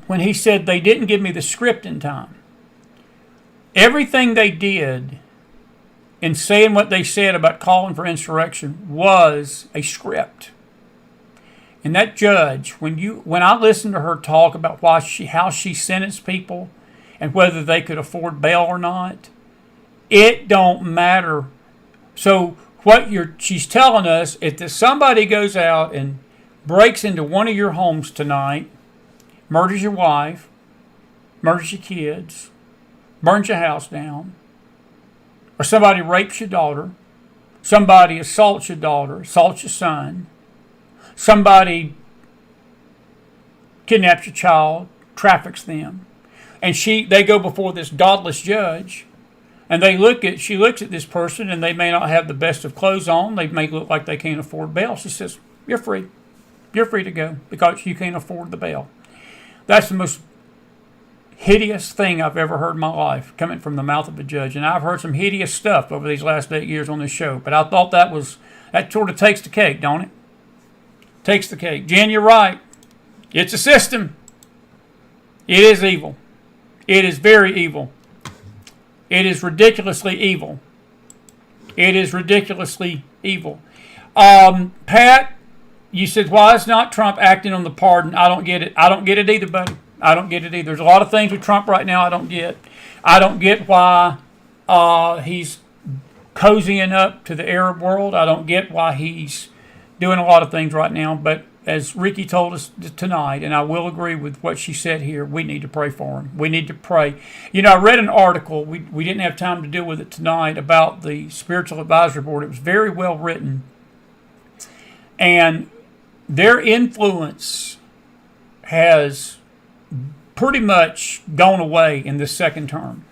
Speaker 1: when he said they didn't give me the script in time. Everything they did in saying what they said about calling for insurrection was a script. And that judge, when I listened to her talk about how she sentenced people and whether they could afford bail or not, it don't matter. So she's telling us, if somebody goes out and breaks into one of your homes tonight, murders your wife, murders your kids, burns your house down, or somebody rapes your daughter, somebody assaults your daughter, assaults your son, somebody kidnaps your child, traffics them, and they go before this godless judge, and she looks at this person, and they may not have the best of clothes on, they may look like they can't afford bail. She says, "You're free. You're free to go because you can't afford the bail." That's the most hideous thing I've ever heard in my life coming from the mouth of a judge. And I've heard some hideous stuff over these last 8 years on this show. But I thought that sort of takes the cake, don't it? Takes the cake. Jen, you're right. It's a system. It is evil. It is very evil. It is ridiculously evil. It is ridiculously evil. Pat, you said, why is not Trump acting on the pardon? I don't get it. I don't get it either, buddy. I don't get it either. There's a lot of things with Trump right now I don't get. I don't get why he's cozying up to the Arab world. I don't get why he's doing a lot of things right now. But as Ricky told us tonight, and I will agree with what she said here, we need to pray for him. We need to pray. You know, I read an article. We didn't have time to deal with it tonight about the Spiritual Advisory Board. It was very well written. And their influence has pretty much gone away in this second term.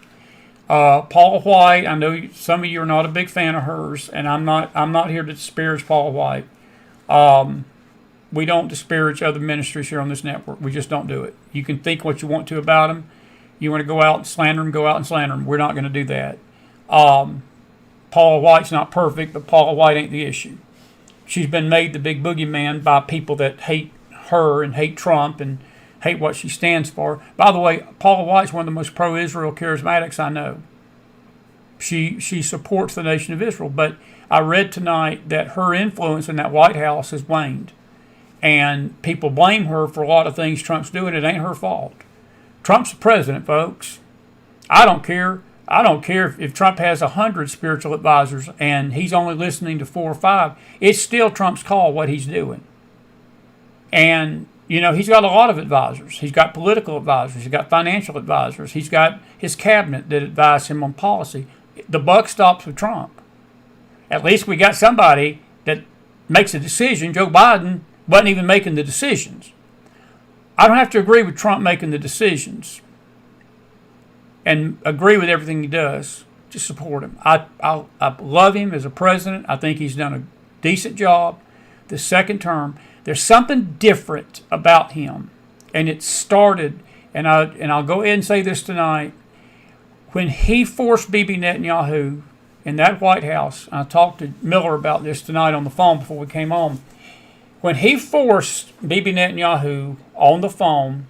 Speaker 1: Paula White, I know some of you are not a big fan of hers, and I'm not here to disparage Paula White. We don't disparage other ministries here on this network. We just don't do it. You can think what you want to about them. You want to go out and slander them, go out and slander them. We're not going to do that. Paula White's not perfect, but Paula White ain't the issue. She's been made the big boogeyman by people that hate her and hate Trump and hate what she stands for. By the way, Paula White's one of the most pro-Israel charismatics I know. She supports the nation of Israel, but I read tonight that her influence in that White House has waned. And people blame her for a lot of things Trump's doing. It ain't her fault. Trump's the president, folks. I don't care. I don't care if Trump has 100 spiritual advisors and he's only listening to 4 or 5. It's still Trump's call what he's doing. And, you know, he's got a lot of advisors. He's got political advisors. He's got financial advisors. He's got his cabinet that advise him on policy. The buck stops with Trump. At least we got somebody that makes a decision. Joe Biden wasn't even making the decisions. I don't have to agree with Trump making the decisions and agree with everything he does. Just support him. I love him as a president. I think he's done a decent job. The second term, there's something different about him, and it started. And I'll go ahead and say this tonight. When he forced Bibi Netanyahu in that White House, I talked to Miller about this tonight on the phone before we came on. When he forced Bibi Netanyahu on the phone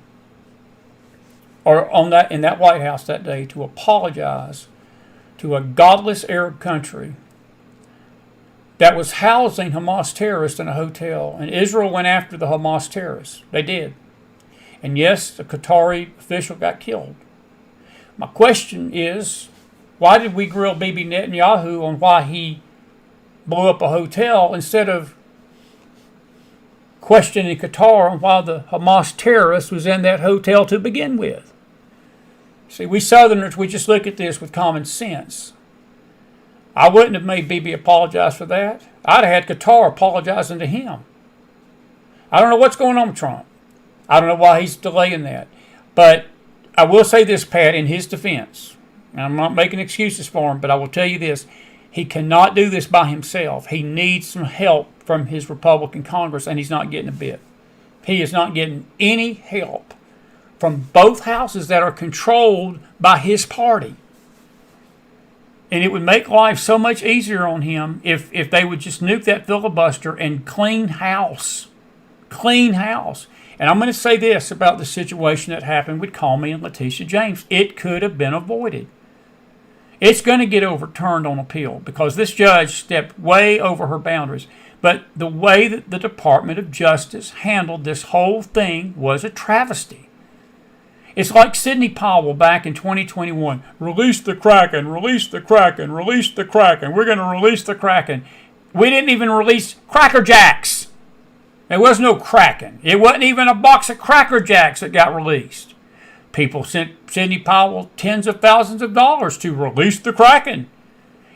Speaker 1: or in that White House that day to apologize to a godless Arab country that was housing Hamas terrorists in a hotel, and Israel went after the Hamas terrorists. They did. And yes, the Qatari official got killed. My question is, why did we grill Bibi Netanyahu on why he blew up a hotel instead of questioning Qatar on why the Hamas terrorist was in that hotel to begin with? See, we Southerners, we just look at this with common sense. I wouldn't have made Bibi apologize for that. I'd have had Qatar apologizing to him. I don't know what's going on with Trump. I don't know why he's delaying that. But I will say this, Pat, in his defense, and I'm not making excuses for him, but I will tell you this. He cannot do this by himself. He needs some help from his Republican Congress, and he's not getting a bit. He is not getting any help from both houses that are controlled by his party. And it would make life so much easier on him if they would just nuke that filibuster and clean house. Clean house. And I'm going to say this about the situation that happened with Comey and Letitia James. It could have been avoided. It's going to get overturned on appeal because this judge stepped way over her boundaries. But the way that the Department of Justice handled this whole thing was a travesty. It's like Sidney Powell back in 2021. Release the Kraken, release the Kraken, release the Kraken. We're going to release the Kraken. We didn't even release Cracker Jacks. There was no Kraken. It wasn't even a box of Cracker Jacks that got released. People sent Sidney Powell tens of thousands of dollars to release the Kraken.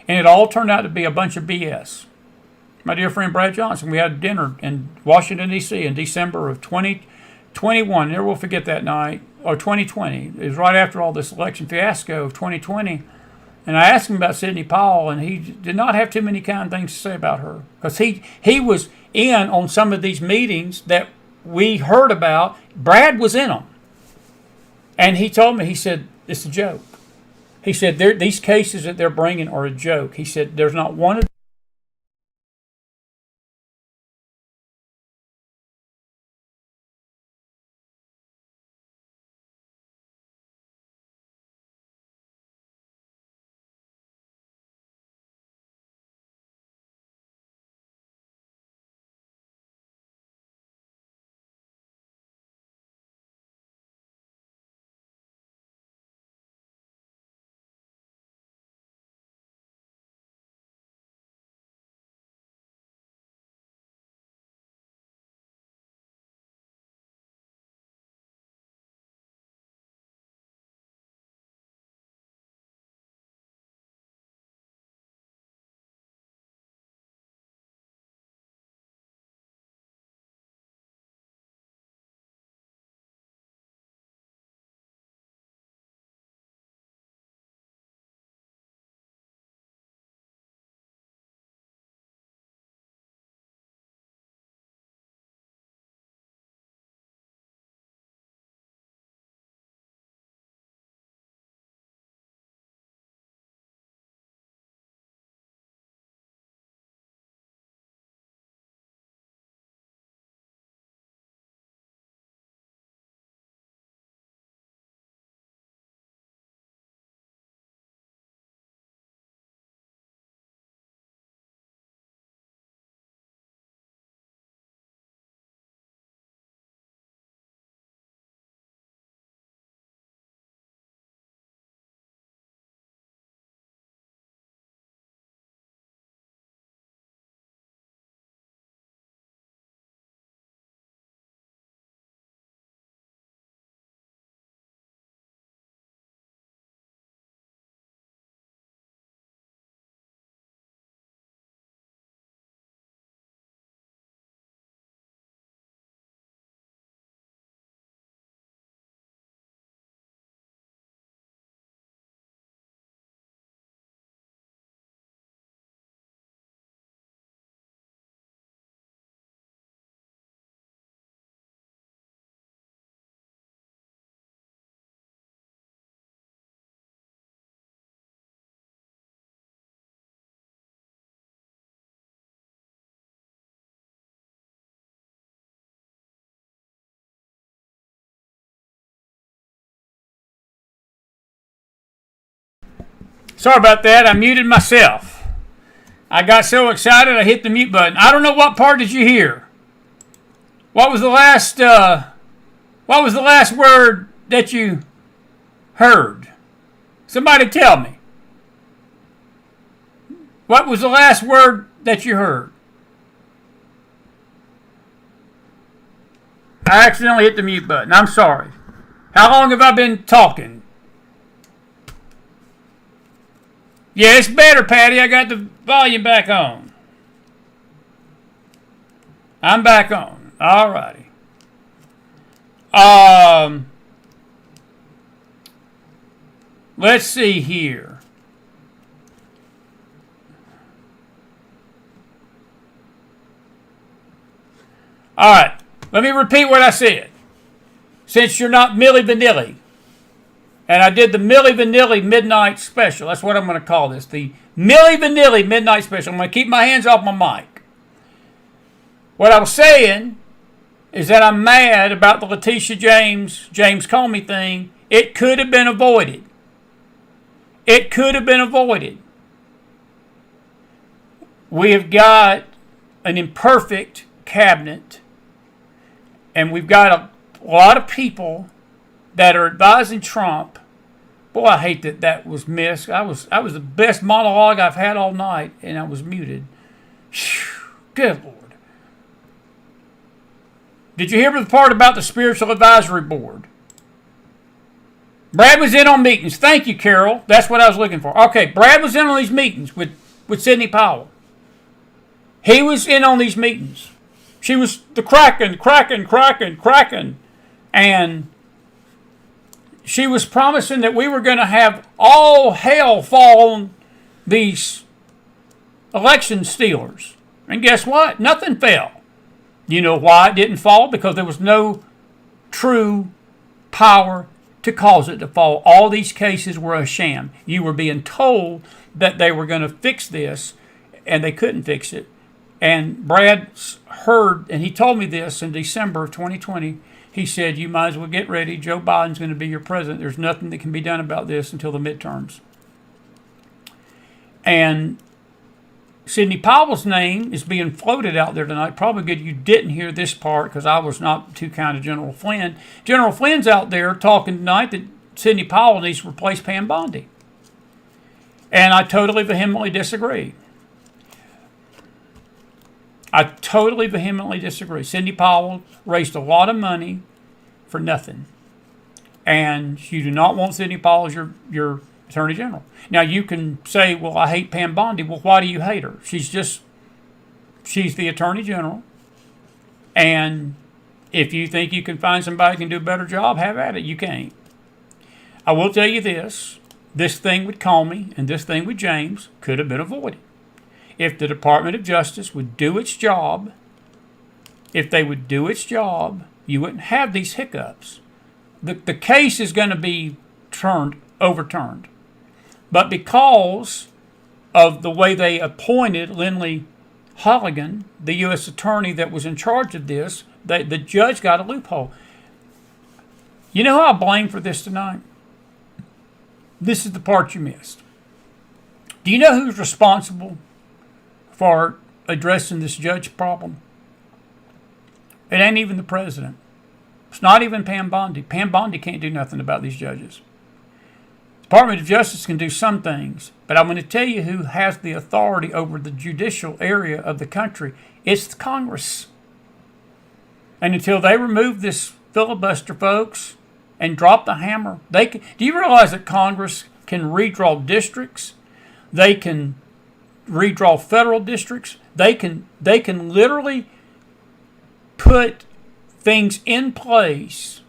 Speaker 1: And it all turned out to be a bunch of BS. My dear friend Brad Johnson, we had dinner in Washington, D.C. in December of 2021. Never will forget that night, or 2020. It was right after all this election fiasco of 2020. And I asked him about Sidney Powell, and he did not have too many kind things to say about her. Because he was in on some of these meetings that we heard about. Brad was in them. And he told me, he said, it's a joke. He said, these cases that they're bringing are a joke. He said, there's not one of Sorry about that. I muted myself. I got so excited I hit the mute button. I don't know what part did you hear. What was the last word that you heard? Somebody tell me. What was the last word that you heard? I accidentally hit the mute button. I'm sorry. How long have I been talking? Yeah, it's better, Patty. I got the volume back on. I'm back on. All righty. Let's see here. All right. Let me repeat what I said. Since you're not Milli Vanilli, And I did the Milli Vanilli Midnight Special. That's what I'm going to call this. The Milli Vanilli Midnight Special. I'm going to keep my hands off my mic. What I was saying is that I'm mad about the Letitia James Comey thing. It could have been avoided. It could have been avoided. We have got an imperfect cabinet, and we've got a lot of people that are advising Trump. Boy, I hate that was missed. That was the best monologue I've had all night, and I was muted. Whew, good Lord. Did you hear the part about the Spiritual Advisory Board? Brad was in on meetings. Thank you, Carol. That's what I was looking for. Okay, Brad was in on these meetings with Sidney Powell. He was in on these meetings. She was the cracking. And she was promising that we were going to have all hell fall on these election stealers. And guess what? Nothing fell. You know why it didn't fall? Because there was no true power to cause it to fall. All these cases were a sham. You were being told that they were going to fix this, and they couldn't fix it. And Brad heard, and he told me this in December of 2020. He said, you might as well get ready. Joe Biden's going to be your president. There's nothing that can be done about this until the midterms. And Sidney Powell's name is being floated out there tonight. Probably good you didn't hear this part because I was not too kind of General Flynn. General Flynn's out there talking tonight that Sidney Powell needs to replace Pam Bondi. And I totally vehemently disagree. Sidney Powell raised a lot of money for nothing. And you do not want Sidney Powell as your Attorney General. Now, you can say, well, I hate Pam Bondi. Well, why do you hate her? She's the Attorney General. And if you think you can find somebody who can do a better job, have at it. You can't. I will tell you this. This thing with Comey and this thing with James could have been avoided. If the Department of Justice would do its job, you wouldn't have these hiccups. The case is going to be overturned. But because of the way they appointed Lindley Holligan, the U.S. attorney that was in charge of this, the judge got a loophole. You know who I blame for this tonight? This is the part you missed. Do you know who's responsible for addressing this judge problem? It ain't even the president. It's not even Pam Bondi. Pam Bondi can't do nothing about these judges. Department of Justice can do some things, but I'm going to tell you who has the authority over the judicial area of the country. It's the Congress. And until they remove this filibuster, folks, and drop the hammer, do you realize that Congress can redraw districts? They can redraw federal districts. They can literally put things in place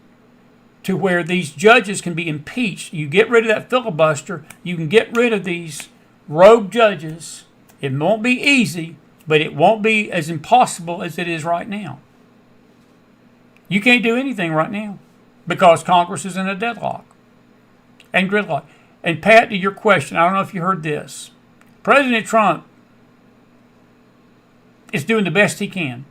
Speaker 1: to where these judges can be impeached. You get rid of that filibuster, you can get rid of these rogue judges. It won't be easy, but it won't be as impossible as it is right now. You can't do anything right now because Congress is in a deadlock and gridlock. And Pat, to your question, I don't know if you heard this. President Trump is doing the best he can,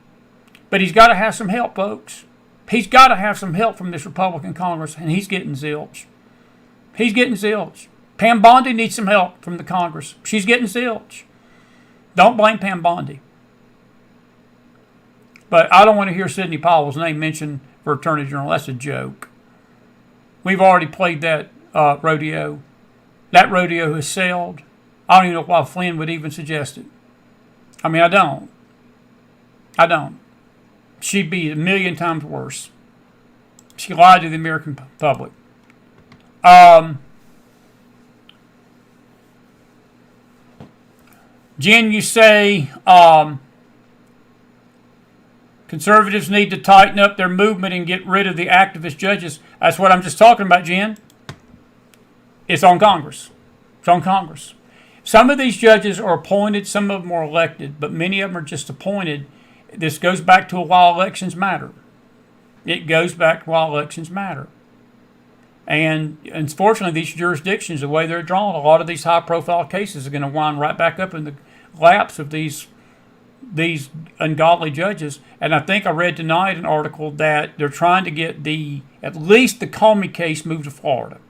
Speaker 1: but he's got to have some help, folks. He's got to have some help from this Republican Congress, and he's getting zilch. Pam Bondi needs some help from the Congress. She's getting zilch. Don't blame Pam Bondi. But I don't want to hear Sidney Powell's name mentioned for Attorney General. That's a joke. We've already played that rodeo. That rodeo has sailed. I don't even know why Flynn would even suggest it. I mean, I don't. She'd be a million times worse. She lied to the American public. Jen, you say conservatives need to tighten up their movement and get rid of the activist judges. That's what I'm just talking about, Jen. It's on Congress. Some of these judges are appointed, some of them are elected, but many of them are just appointed. This goes back to why elections matter. And And unfortunately, these jurisdictions, the way they're drawn, a lot of these high-profile cases are going to wind right back up in the laps of these ungodly judges. And I think I read tonight an article that they're trying to get at least the Comey case moved to Florida.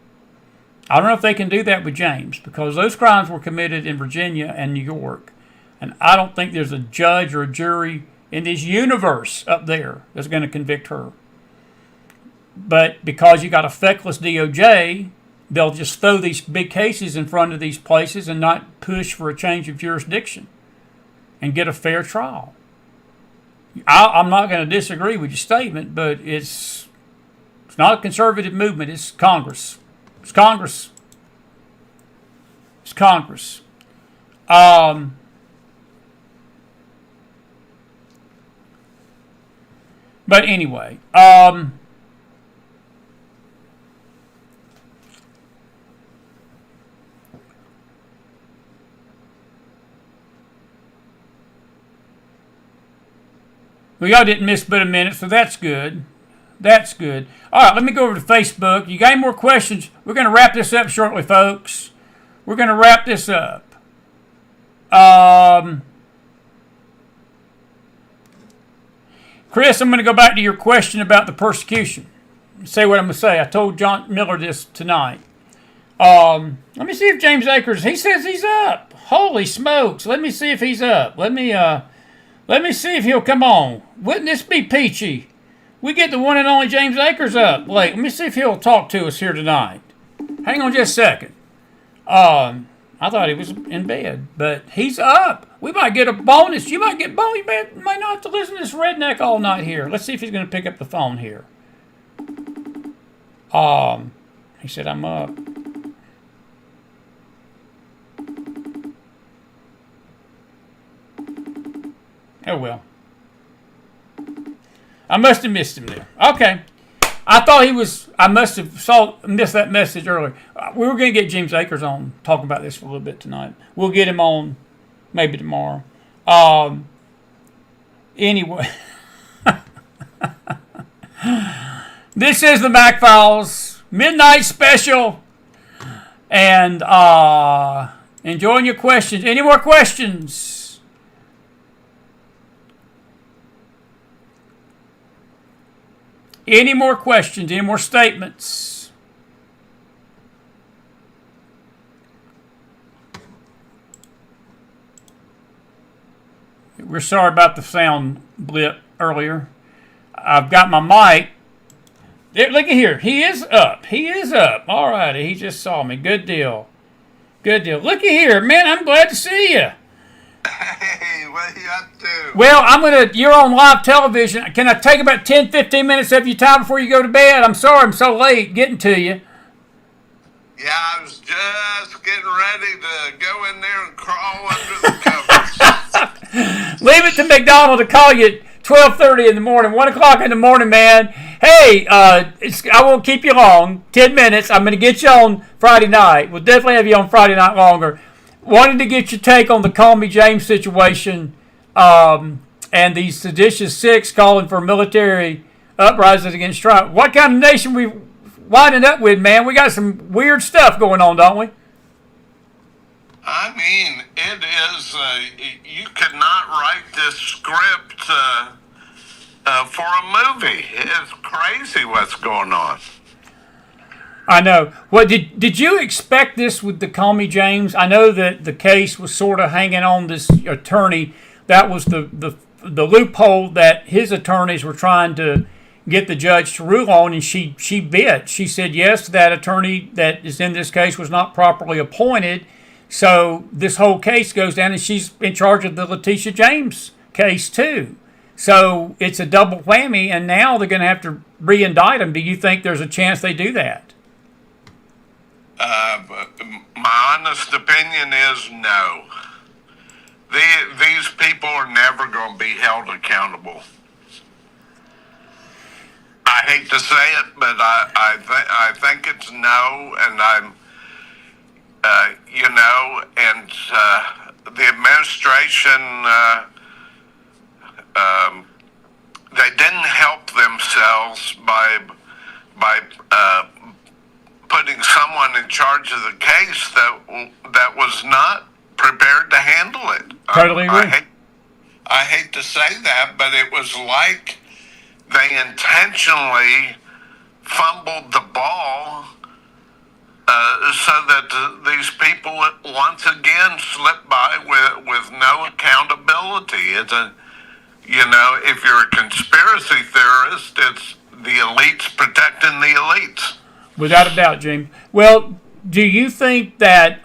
Speaker 1: I don't know if they can do that with James, because those crimes were committed in Virginia and New York. And I don't think there's a judge or a jury in this universe up there that's going to convict her. But because you got a feckless DOJ, they'll just throw these big cases in front of these places and not push for a change of jurisdiction and get a fair trial. I'm not going to disagree with your statement, but it's not a conservative movement. It's Congress. It's Congress. It's Congress. But anyway, well, y'all didn't miss but a minute, so that's good. That's good. All right, let me go over to Facebook. You got any more questions? We're going to wrap this up shortly, folks. We're going to wrap this up. Chris, I'm going to go back to your question about the persecution. Say what I'm going to say. I told John Miller this tonight. Let me see if James Akers, he says he's up. Holy smokes. Let me see if he's up. Let me see if he'll come on. Wouldn't this be peachy? We get the one and only James Akers up. Let me see if he'll talk to us here tonight. Hang on just a second. I thought he was in bed, but he's up. We might get a bonus. You might get bonus. You might not have to listen to this redneck all night here. Let's see if he's going to pick up the phone here. He said, I'm up. Oh, well. I must have missed him there. Okay. I thought he was, I must have missed that message earlier. We were going to get James Akers on, talking about this for a little bit tonight. We'll get him on maybe tomorrow. Anyway. This is the McFiles Midnight Special. And enjoying your questions. Any more questions? Any more questions? Any more statements? We're sorry about the sound blip earlier. I've got my mic. There, look at here. He is up. He is up. All righty. He just saw me. Good deal. Good deal. Look at here. Man, I'm glad to see you.
Speaker 10: Hey, what are you up to?
Speaker 1: Well, you're on live television. Can I take about 10, 15 minutes of your time before you go to bed? I'm sorry I'm so late getting to you.
Speaker 10: Yeah, I was just getting ready to go in there and crawl under the covers.
Speaker 1: Leave it to McDonald to call you at 12:30 in the morning, 1 o'clock in the morning, man. Hey, I won't keep you long, 10 minutes. I'm going to get you on Friday night. We'll definitely have you on Friday night longer. Wanted to get your take on the Comey James situation and the seditious six calling for military uprisings against Trump. What kind of nation we winding up with, man? We got some weird stuff going on, don't we?
Speaker 10: I mean, it is, you could not write this script for a movie. It's crazy what's going on.
Speaker 1: I know. Well, did you expect this with the Comey James? I know that the case was sort of hanging on this attorney. That was the loophole that his attorneys were trying to get the judge to rule on, and she bit. She said, yes, that attorney that is in this case was not properly appointed, so this whole case goes down, and she's in charge of the Letitia James case, too. So it's a double whammy, and now they're going to have to re-indict him. Do you think there's a chance they do that?
Speaker 10: My honest opinion is no. These people are never going to be held accountable. I hate to say it, but I think it's no, and I'm, the administration, they didn't help themselves by putting someone in charge of the case that was not prepared to handle it.
Speaker 1: Totally agree.
Speaker 10: I hate to say that, but it was like they intentionally fumbled the ball so that these people once again slip by with no accountability. It's if you're a conspiracy theorist, it's the elites protecting the elites.
Speaker 1: Without a doubt, James. Well, do you think that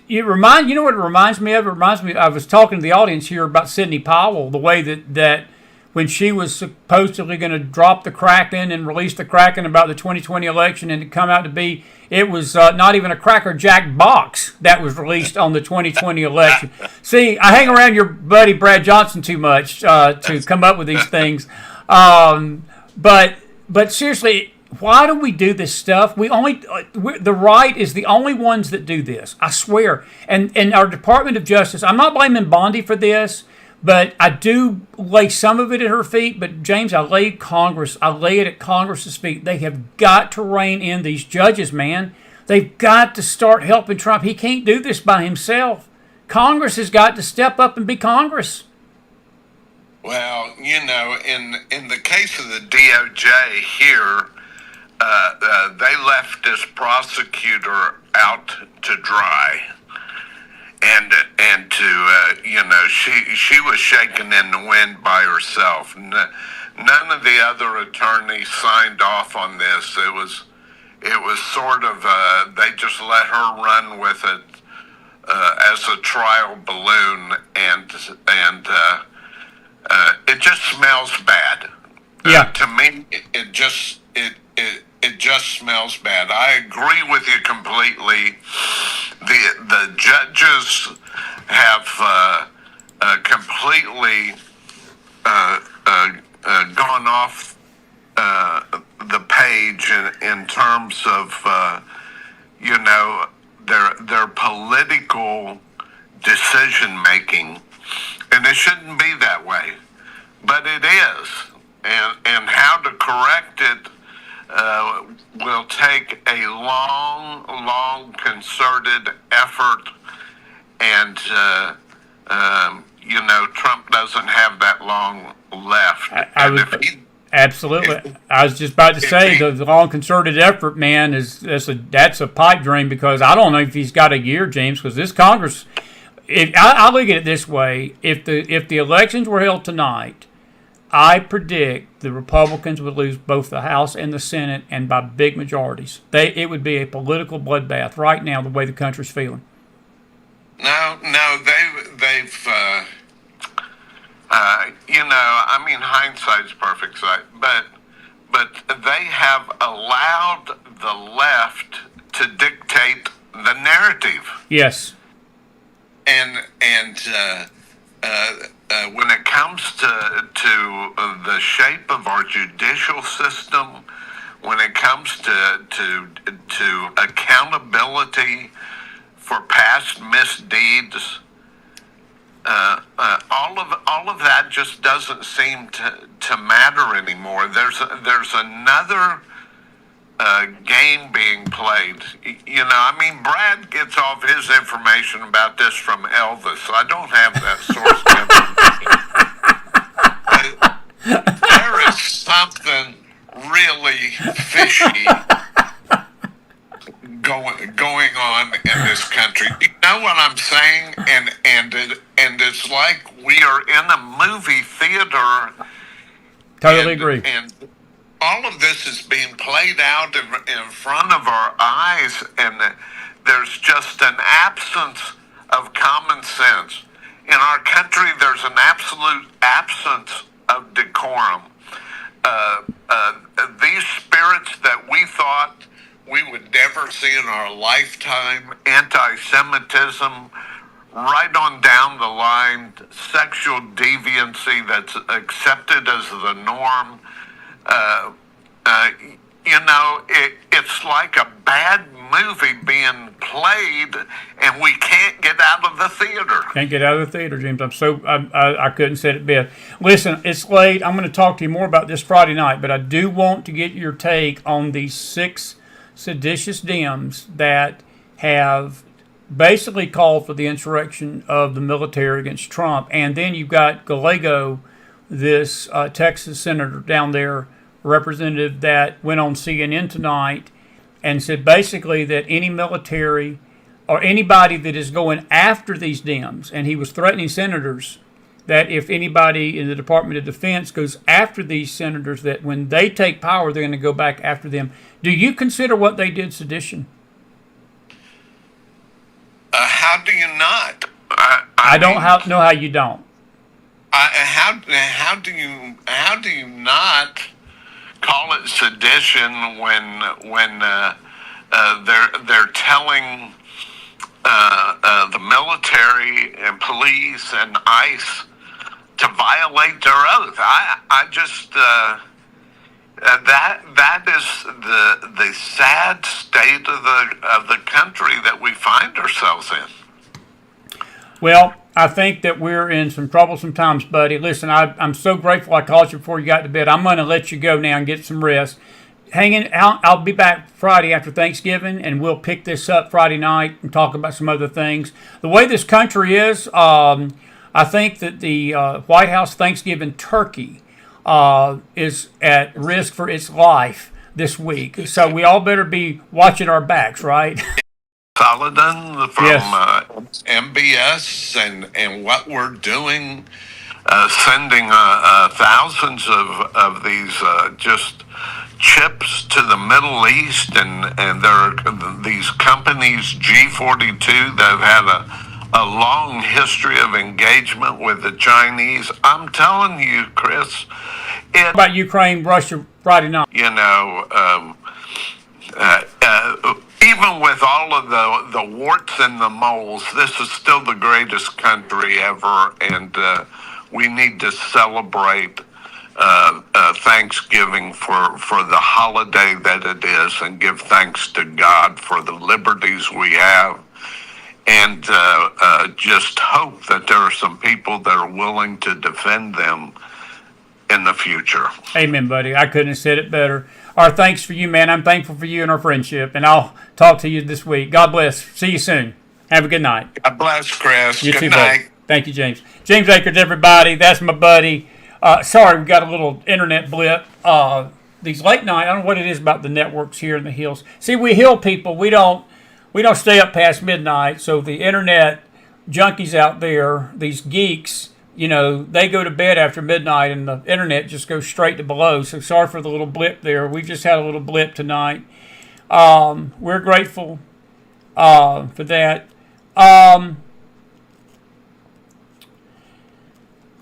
Speaker 1: you know what it reminds me of? It reminds me, I was talking to the audience here about Sidney Powell, the way that when she was supposedly going to drop the Kraken and release the Kraken about the 2020 election, and it come out to be, it was not even a Cracker Jack box that was released on the 2020 election. See, I hang around your buddy Brad Johnson too much to come up with these things. But seriously, why do we do this stuff? The right is the only ones that do this. I swear. And our Department of Justice, I'm not blaming Bondi for this, but I do lay some of it at her feet. But James, I lay it at Congress's feet. They have got to rein in these judges, man. They've got to start helping Trump. He can't do this by himself. Congress has got to step up and be Congress.
Speaker 10: Well, in the case of the DOJ here, they left this prosecutor out to dry, and to she was shaken in the wind by herself. None of the other attorneys signed off on this. It was sort of they just let her run with it as a trial balloon, and it just smells bad.
Speaker 1: Yeah.
Speaker 10: To me, it just smells bad. I agree with you completely. The judges have completely gone off the page in terms of their political decision making, and it shouldn't be that way, but it is. And how to correct it will take a long, concerted effort, and Trump doesn't have that long left.
Speaker 1: Absolutely. I was just about to say the long concerted effort, man, that's a pipe dream, because I don't know if he's got a year, James, because this Congress. I look at it this way: if the elections were held tonight, I predict the Republicans would lose both the House and the Senate, and by big majorities. It would be a political bloodbath right now, the way the country's feeling.
Speaker 10: No, they've hindsight's perfect sight, but they have allowed the left to dictate the narrative.
Speaker 1: Yes.
Speaker 10: And when it comes to the shape of our judicial system, when it comes to accountability for past misdeeds, all of that just doesn't seem to matter anymore. There's another game being played. Brad gets all of his information about this from Elvis. I don't have that source information. There is something really fishy going on in this country. You know what I'm saying? And it's like we are in a movie theater.
Speaker 1: Totally agree.
Speaker 10: And all of this is being played out in front of our eyes, and there's just an absence of common sense. In our country, there's an absolute absence of decorum. These spirits that we thought we would never see in our lifetime, anti-Semitism, right on down the line, sexual deviancy that's accepted as the norm. It's like a bad movie being played, and we can't get out of the theater.
Speaker 1: Can't get out of the theater, James. I couldn't say it better. Listen, it's late. I'm going to talk to you more about this Friday night, but I do want to get your take on these 6 seditious Dems that have basically called for the insurrection of the military against Trump. And then you've got Gallego, this Texas senator down there, representative, that went on CNN tonight and said basically that any military or anybody that is going after these Dems, and he was threatening senators that if anybody in the Department of Defense goes after these senators, that when they take power, they're going to go back after them. Do you consider what they did sedition?
Speaker 10: How do you not?
Speaker 1: I don't know how you don't.
Speaker 10: How do you not call it sedition when they're telling the military and police and ICE to violate their oath? I just that is the sad state of the country that we find ourselves in.
Speaker 1: Well, I think that we're in some troublesome times, buddy. Listen, I'm so grateful I called you before you got to bed. I'm going to let you go now and get some rest. Hang in. I'll be back Friday after Thanksgiving, and we'll pick this up Friday night and talk about some other things. The way this country is, I think that the White House Thanksgiving turkey is at risk for its life this week. So we all better be watching our backs, right?
Speaker 10: Saladin from
Speaker 1: Yes.
Speaker 10: MBS and what we're doing, sending thousands of these just chips to the Middle East, and there are these companies, G42, that have had a long history of engagement with the Chinese. I'm telling you, Chris,
Speaker 1: What about Ukraine, Russia, Friday night?
Speaker 10: you know, even with all of the warts and the moles, this is still the greatest country ever, and we need to celebrate Thanksgiving for the holiday that it is, and give thanks to God for the liberties we have, and just hope that there are some people that are willing to defend them in the future.
Speaker 1: Amen, buddy. I couldn't have said it better. Our thanks for you, man. I'm thankful for you and our friendship, and I'll talk to you this week. God bless. See you soon. Have a good night.
Speaker 10: God bless, Chris.
Speaker 1: You
Speaker 10: Good
Speaker 1: too,
Speaker 10: night.
Speaker 1: buddy. Thank you, James. James Akers, everybody. That's my buddy. Sorry, we got a little internet blip. These late night, I don't know what it is about the networks here in the hills. See, we hill people. We don't stay up past midnight. So the internet junkies out there, these geeks, you know, they go to bed after midnight, and the internet just goes straight to below. So sorry for the little blip there. We just had a little blip tonight. We're grateful for that.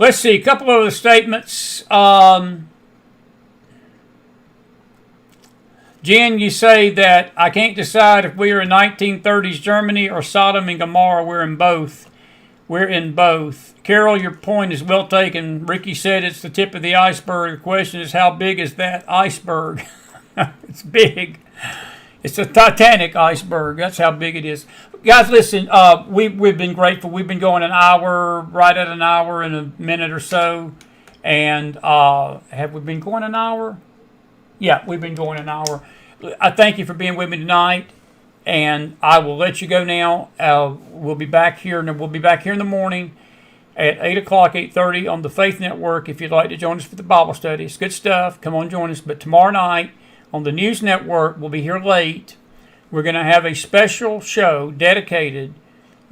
Speaker 1: Let's see, a couple of other statements. Jen, you say that I can't decide if we are in 1930s Germany or Sodom and Gomorrah. We're in both. We're in both. Carol, your point is well taken. Ricky said it's the tip of the iceberg. The question is, how big is that iceberg? It's big. It's a Titanic iceberg. That's how big it is. Guys, listen, we've been grateful. We've been going an hour, right at an hour and a minute or so. And have we been going an hour? Yeah, we've been going an hour. I thank you for being with me tonight. And I will let you go now. We'll be back here, and we'll be back here in the morning at 8 o'clock, 8:30 on the Faith Network. If you'd like to join us for the Bible study, it's good stuff. Come on, join us. But tomorrow night on the News Network, we'll be here late. We're going to have a special show dedicated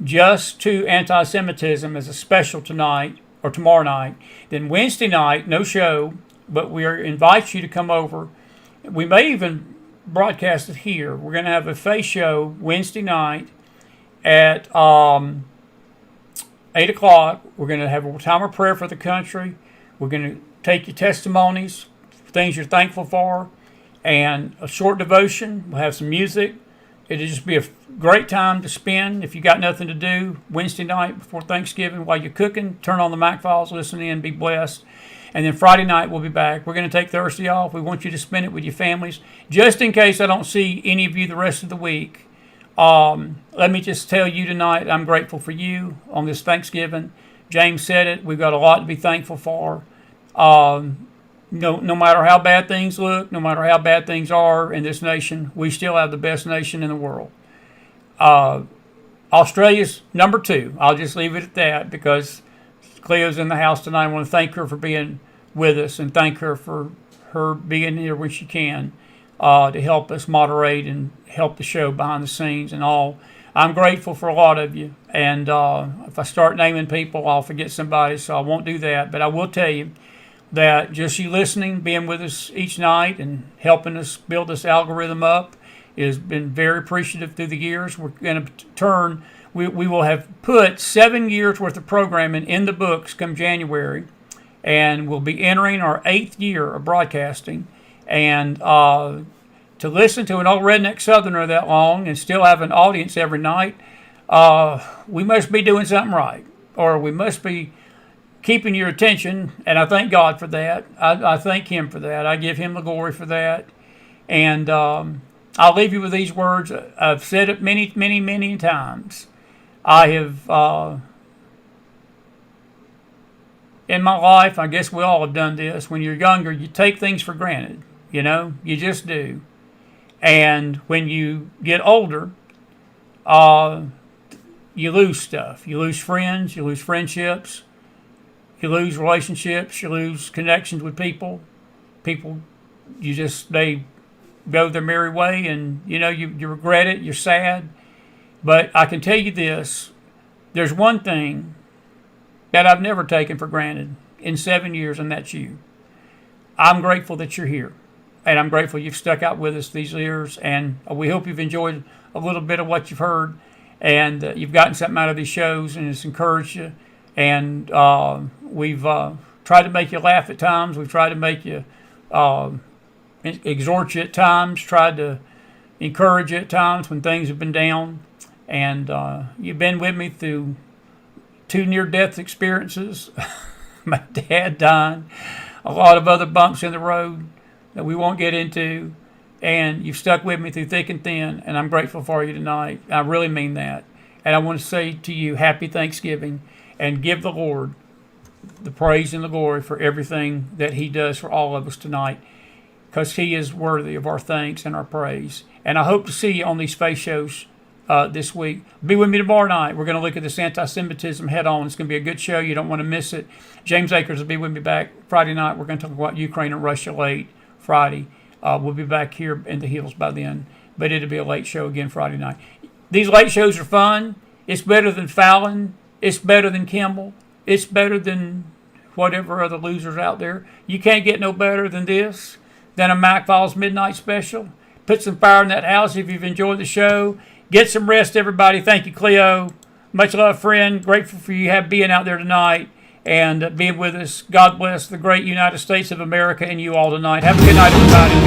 Speaker 1: just to anti-Semitism as a special tonight or tomorrow night. Then Wednesday night, no show, but we invite you to come over. We may even broadcast it here. We're going to have a faith show Wednesday night at 8 o'clock. We're going to have a time of prayer for the country. We're going to take your testimonies, things you're thankful for, and a short devotion. We'll have some music. It'll just be a great time to spend if you got nothing to do Wednesday night before Thanksgiving while you're cooking. Turn on the McFiles, listen in, be blessed. And then Friday night we'll be back. We're going to take Thursday off. We want you to spend it with your families. Just in case I don't see any of you the rest of the week, let me just tell you tonight, I'm grateful for you on this Thanksgiving. James said it. We've got a lot to be thankful for. no matter how bad things look, no matter how bad things are in this nation, we still have the best nation in the world. Australia's number 2. I'll just leave it at that because Cleo's in the house tonight. I want to thank her for being with us and thank her for her being here when she can to help us moderate and help the show behind the scenes and all. I'm grateful for a lot of you, and if I start naming people, I'll forget somebody, so I won't do that. But I will tell you that just you listening, being with us each night, and helping us build this algorithm up has been very appreciative through the years. We're going to turn, we will have put 7 years worth of programming in the books come January, and we'll be entering our 8th year of broadcasting. And to listen to an old redneck southerner that long and still have an audience every night, we must be doing something right, or we must be keeping your attention, and I thank God for that. I thank him for that. I give him the glory for that. And I'll leave you with these words. I've said it many, many, many times. I have, in my life, I guess we all have done this. When you're younger, you take things for granted. You know, you just do. And when you get older, you lose stuff. You lose friends, you lose friendships, you lose relationships, you lose connections with people. People, they go their merry way, and, you know, you regret it, you're sad. But I can tell you this, there's one thing that I've never taken for granted in 7 years, and that's you. I'm grateful that you're here. And I'm grateful you've stuck out with us these years, and we hope you've enjoyed a little bit of what you've heard, and you've gotten something out of these shows, and it's encouraged you. And we've tried to make you laugh at times. We've tried to make you exhort you at times, tried to encourage you at times when things have been down. And you've been with me through 2 near-death experiences, my dad dying, a lot of other bumps in the road that we won't get into, and you've stuck with me through thick and thin, and I'm grateful for you tonight. I really mean that. And I want to say to you, happy Thanksgiving, and give the Lord the praise and the glory for everything that he does for all of us tonight, because he is worthy of our thanks and our praise. And I hope to see you on these face shows this week. Be with me tomorrow night. We're going to look at this anti-Semitism head on. It's going to be a good show. You don't want to miss it. James Akers will be with me back Friday night. We're going to talk about Ukraine and Russia late Friday. We'll be back here in the hills by then, but it'll be a late show again Friday night. These late shows are fun. It's better than Fallon. It's better than Kimball. It's better than whatever other losers out there. You can't get no better than this, than a McFiles Midnight Special. Put some fire in that house if you've enjoyed the show. Get some rest, everybody. Thank you, Cleo. Much love, friend. Grateful for you being out there tonight and being with us. God bless the great United States of America and you all tonight. Have a good night, everybody.